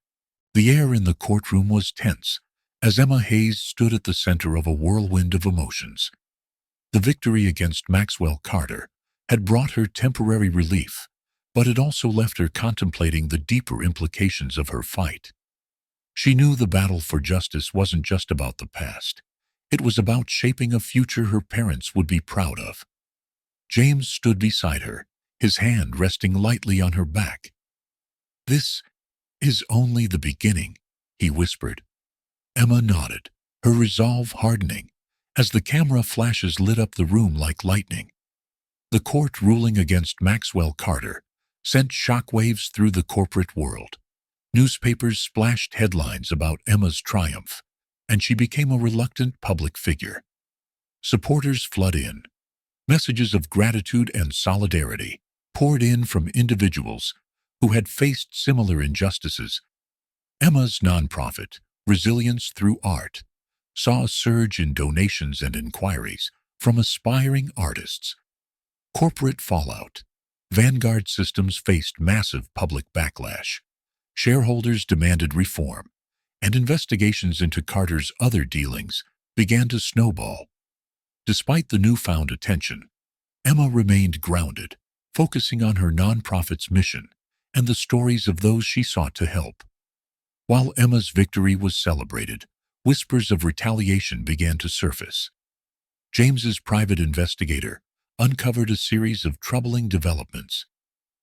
The air in the courtroom was tense as Emma Hayes stood at the center of a whirlwind of emotions. The victory against Maxwell Carter had brought her temporary relief, but it also left her contemplating the deeper implications of her fight. She knew the battle for justice wasn't just about the past. It was about shaping a future her parents would be proud of. James stood beside her, his hand resting lightly on her back. "This is only the beginning," he whispered. Emma nodded, her resolve hardening, as the camera flashes lit up the room like lightning. The court ruling against Maxwell Carter sent shockwaves through the corporate world. Newspapers splashed headlines about Emma's triumph, and she became a reluctant public figure. Supporters flooded in. Messages of gratitude and solidarity poured in from individuals who had faced similar injustices. Emma's nonprofit, Resilience Through Art, saw a surge in donations and inquiries from aspiring artists. Corporate fallout. Vanguard Systems faced massive public backlash. Shareholders demanded reform, and investigations into Carter's other dealings began to snowball. Despite the newfound attention, Emma remained grounded, focusing on her nonprofit's mission and the stories of those she sought to help. While Emma's victory was celebrated, whispers of retaliation began to surface. James's private investigator uncovered a series of troubling developments.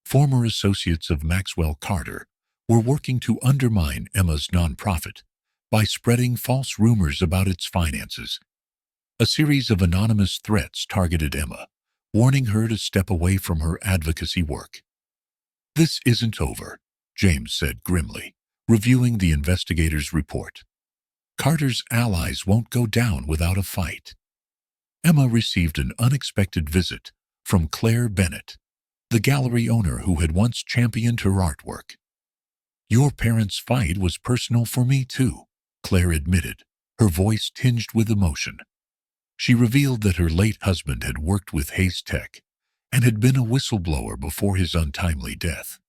Former associates of Maxwell Carter were working to undermine Emma's nonprofit by spreading false rumors about its finances. A series of anonymous threats targeted Emma, warning her to step away from her advocacy work. "This isn't over," James said grimly, reviewing the investigator's report. "Carter's allies won't go down without a fight." Emma received an unexpected visit from Claire Bennett, the gallery owner who had once championed her artwork. "Your parents' fight was personal for me too," Claire admitted, her voice tinged with emotion. She revealed that her late husband had worked with Hayes Tech and had been a whistleblower before his untimely death.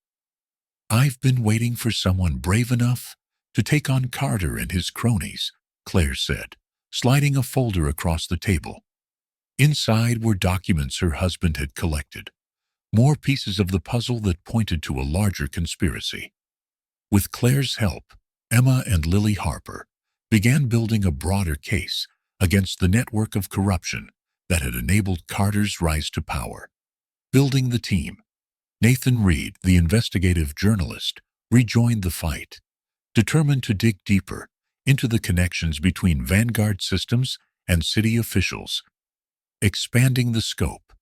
"I've been waiting for someone brave enough to take on Carter and his cronies," Claire said, sliding a folder across the table. Inside were documents her husband had collected, more pieces of the puzzle that pointed to a larger conspiracy. With Claire's help, Emma and Lily Harper began building a broader case against the network of corruption that had enabled Carter's rise to power. Building the team, Nathan Reed, the investigative journalist, rejoined the fight, determined to dig deeper into the connections between Vanguard Systems and city officials. Expanding the scope,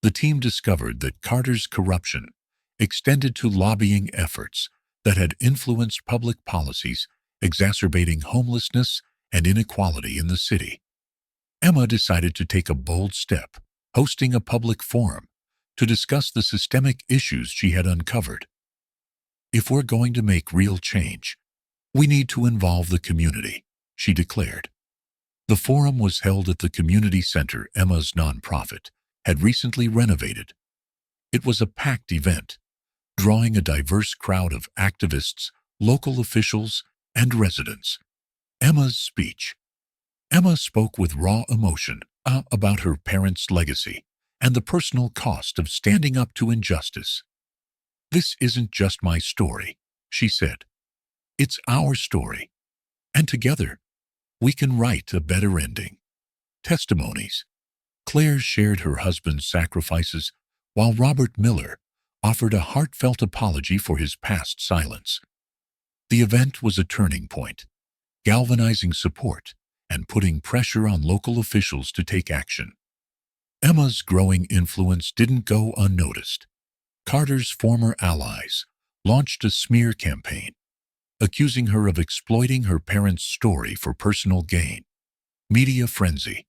the team discovered that Carter's corruption extended to lobbying efforts that had influenced public policies, exacerbating homelessness and inequality in the city. Emma decided to take a bold step, hosting a public forum to discuss the systemic issues she had uncovered. "If we're going to make real change, we need to involve the community," she declared. The forum was held at the community center Emma's nonprofit had recently renovated. It was a packed event, drawing a diverse crowd of activists, local officials, and residents. Emma's speech. Emma spoke with raw emotion about her parents' legacy and the personal cost of standing up to injustice. "This isn't just my story," she said. "It's our story. And together, we can write a better ending." Testimonies. Claire shared her husband's sacrifices, while Robert Miller offered a heartfelt apology for his past silence. The event was a turning point, galvanizing support and putting pressure on local officials to take action. Emma's growing influence didn't go unnoticed. Carter's former allies launched a smear campaign, accusing her of exploiting her parents' story for personal gain. Media frenzy.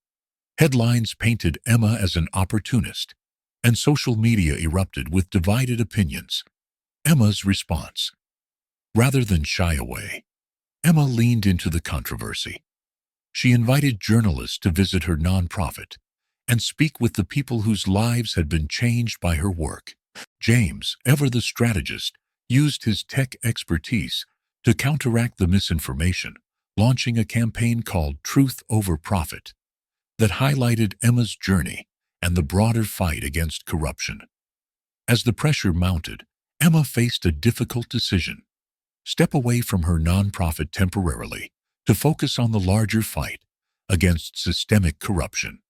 Headlines painted Emma as an opportunist, and social media erupted with divided opinions. Emma's response. Rather than shy away, Emma leaned into the controversy. She invited journalists to visit her nonprofit and speak with the people whose lives had been changed by her work. James, ever the strategist, used his tech expertise to counteract the misinformation, launching a campaign called Truth Over Profit that highlighted Emma's journey and the broader fight against corruption. As the pressure mounted, Emma faced a difficult decision: step away from her nonprofit temporarily to focus on the larger fight against systemic corruption.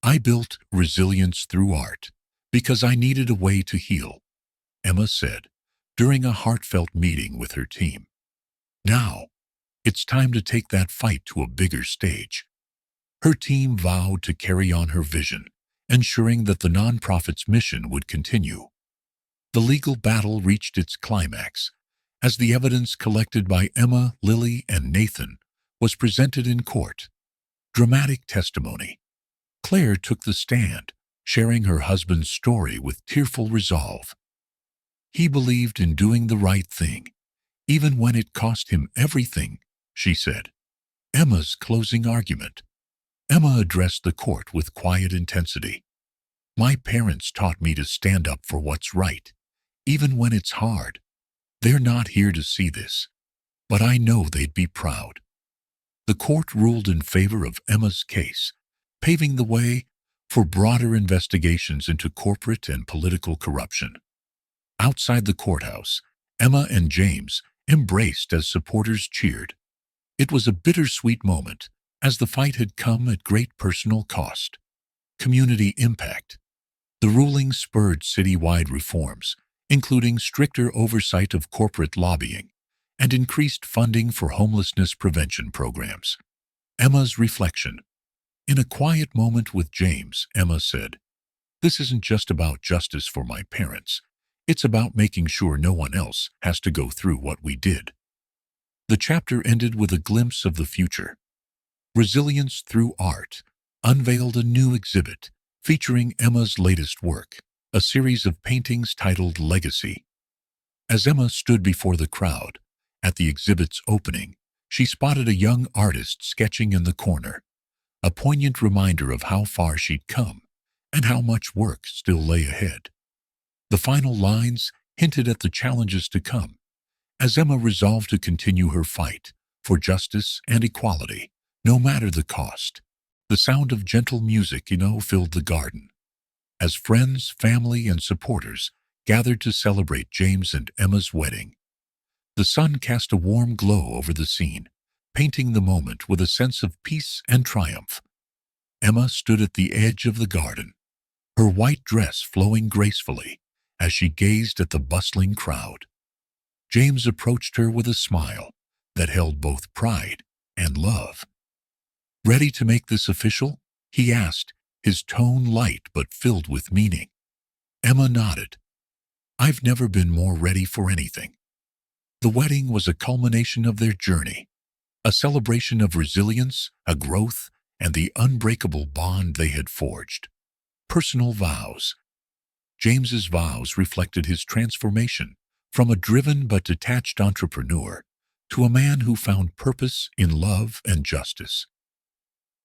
I built resilience through art because I needed a way to heal, Emma said during a heartfelt meeting with her team. Now, it's time to take that fight to a bigger stage. Her team vowed to carry on her vision, ensuring that the nonprofit's mission would continue. The legal battle reached its climax as the evidence collected by Emma, Lily, and Nathan was presented in court. Dramatic testimony. Claire took the stand, sharing her husband's story with tearful resolve. He believed in doing the right thing, even when it cost him everything, she said. Emma's closing argument. Emma addressed the court with quiet intensity. My parents taught me to stand up for what's right, even when it's hard. They're not here to see this, but I know they'd be proud. The court ruled in favor of Emma's case, paving the way for broader investigations into corporate and political corruption. Outside the courthouse, Emma and James embraced as supporters cheered. It was a bittersweet moment, as the fight had come at great personal cost. Community impact. The ruling spurred citywide reforms, including stricter oversight of corporate lobbying and increased funding for homelessness prevention programs. Emma's reflection. In a quiet moment with James, Emma said, "This isn't just about justice for my parents. It's about making sure no one else has to go through what we did." The chapter ended with a glimpse of the future. Resilience Through Art unveiled a new exhibit featuring Emma's latest work, a series of paintings titled Legacy. As Emma stood before the crowd at the exhibit's opening, she spotted a young artist sketching in the corner, a poignant reminder of how far she'd come and how much work still lay ahead. The final lines hinted at the challenges to come, as Emma resolved to continue her fight for justice and equality, no matter the cost. The sound of gentle music, filled the garden, as friends, family, and supporters gathered to celebrate James and Emma's wedding. The sun cast a warm glow over the scene, painting the moment with a sense of peace and triumph. Emma stood at the edge of the garden, her white dress flowing gracefully as she gazed at the bustling crowd. James approached her with a smile that held both pride and love. "Ready to make this official?" he asked, his tone light but filled with meaning. Emma nodded. "I've never been more ready for anything." The wedding was a culmination of their journey, a celebration of resilience, a growth, and the unbreakable bond they had forged. Personal vows. James's vows reflected his transformation from a driven but detached entrepreneur to a man who found purpose in love and justice.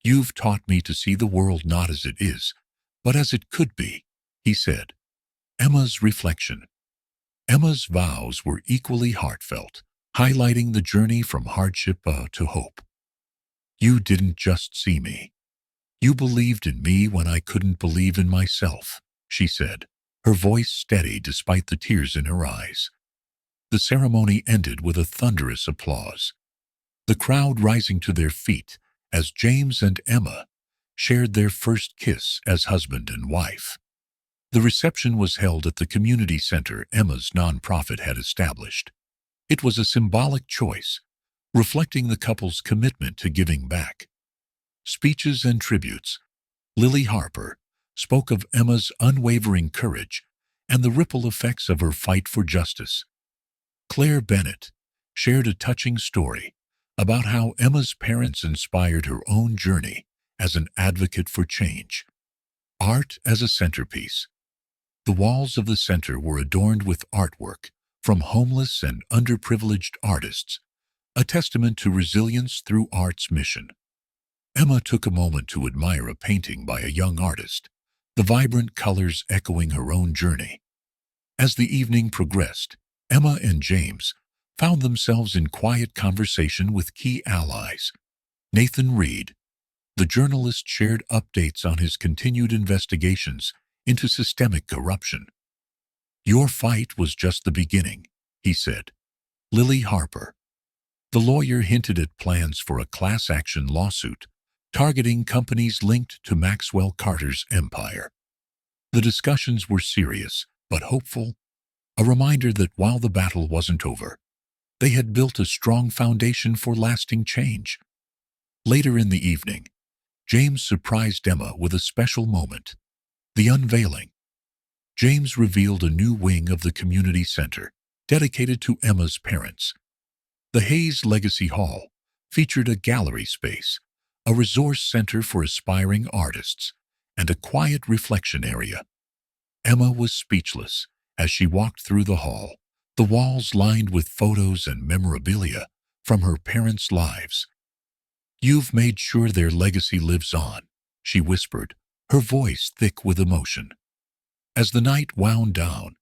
"You've taught me to see the world not as it is, but as it could be," he said. Emma's reflection. Emma's vows were equally heartfelt, highlighting the journey from hardship to hope. "You didn't just see me. You believed in me when I couldn't believe in myself," she said, her voice steady despite the tears in her eyes. The ceremony ended with a thunderous applause, the crowd rising to their feet as James and Emma shared their first kiss as husband and wife. The reception was held at the community center Emma's nonprofit had established. It was a symbolic choice, reflecting the couple's commitment to giving back. Speeches and tributes. Lily Harper spoke of Emma's unwavering courage and the ripple effects of her fight for justice. Claire Bennett shared a touching story about how Emma's parents inspired her own journey as an advocate for change. Art as a centerpiece. The walls of the center were adorned with artwork from homeless and underprivileged artists, a testament to resilience through art's mission. Emma took a moment to admire a painting by a young artist, the vibrant colors echoing her own journey. As the evening progressed, Emma and James found themselves in quiet conversation with key allies. Nathan Reed, the journalist, shared updates on his continued investigations into systemic corruption. "Your fight was just the beginning," he said. Lily Harper, the lawyer, hinted at plans for a class action lawsuit targeting companies linked to Maxwell Carter's empire. The discussions were serious but hopeful, a reminder that while the battle wasn't over, they had built a strong foundation for lasting change. Later in the evening, James surprised Emma with a special moment: the unveiling. James revealed a new wing of the community center, dedicated to Emma's parents. The Hayes Legacy Hall featured a gallery space, a resource center for aspiring artists, and a quiet reflection area. Emma was speechless as she walked through the hall, the walls lined with photos and memorabilia from her parents' lives. "You've made sure their legacy lives on," she whispered, her voice thick with emotion. As the night wound down,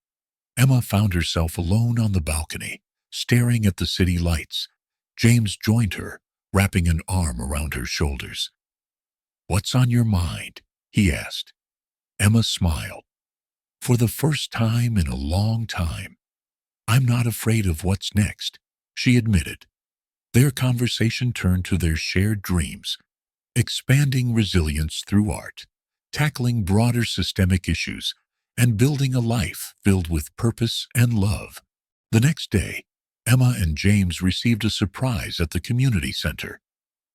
Emma found herself alone on the balcony, staring at the city lights. James joined her, wrapping an arm around her shoulders. "What's on your mind?" he asked. Emma smiled. "For the first time in a long time, I'm not afraid of what's next," she admitted. Their conversation turned to their shared dreams: expanding resilience through art, tackling broader systemic issues, and building a life filled with purpose and love. The next day, Emma and James received a surprise at the community center.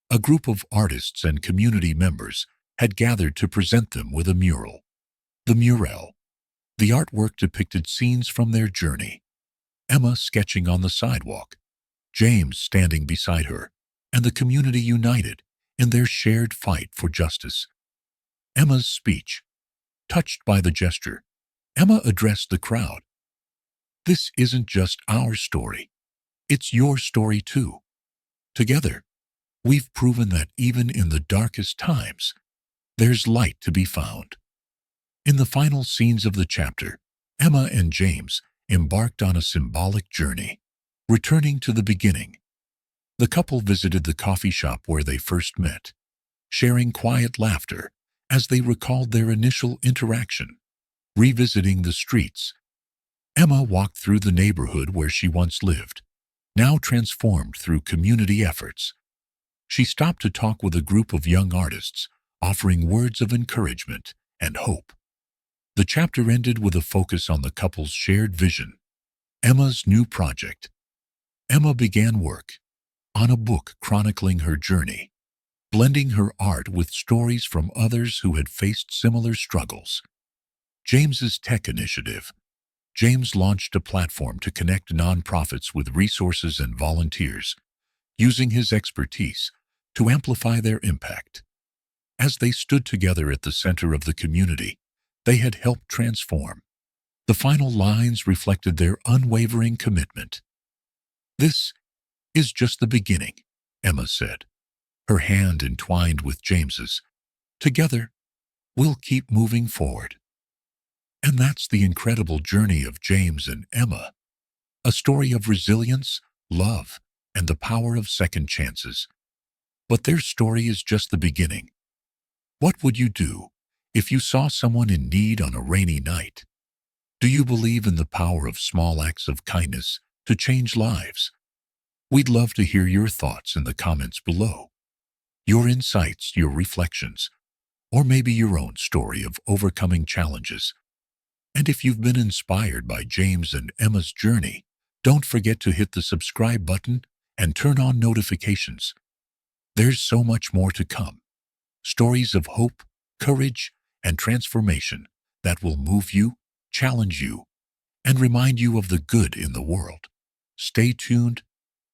A group of artists and community members had gathered to present them with a mural. The mural. The artwork depicted scenes from their journey: Emma sketching on the sidewalk, James standing beside her, and the community united in their shared fight for justice. Emma's speech. Touched by the gesture, Emma addressed the crowd. "This isn't just our story. It's your story too. Together, we've proven that even in the darkest times, there's light to be found." In the final scenes of the chapter, Emma and James embarked on a symbolic journey, returning to the beginning. The couple visited the coffee shop where they first met, sharing quiet laughter as they recalled their initial interaction. Revisiting the streets, Emma walked through the neighborhood where she once lived, now transformed through community efforts. She stopped to talk with a group of young artists, offering words of encouragement and hope. The chapter ended with a focus on the couple's shared vision: Emma's new project. Emma began work on a book chronicling her journey, blending her art with stories from others who had faced similar struggles. James's tech initiative. James launched a platform to connect nonprofits with resources and volunteers, using his expertise to amplify their impact. As they stood together at the center of the community they had helped transform, the final lines reflected their unwavering commitment. "This is just the beginning," Emma said, her hand entwined with James's. "Together, we'll keep moving forward." And that's the incredible journey of James and Emma, a story of resilience, love, and the power of second chances. But their story is just the beginning. What would you do if you saw someone in need on a rainy night? Do you believe in the power of small acts of kindness to change lives? We'd love to hear your thoughts in the comments below. Your insights, your reflections, or maybe your own story of overcoming challenges. And if you've been inspired by James and Emma's journey, don't forget to hit the subscribe button and turn on notifications. There's so much more to come. Stories of hope, courage, and transformation that will move you, challenge you, and remind you of the good in the world. Stay tuned,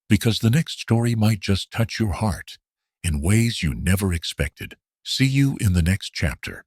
because the next story might just touch your heart in ways you never expected. See you in the next chapter.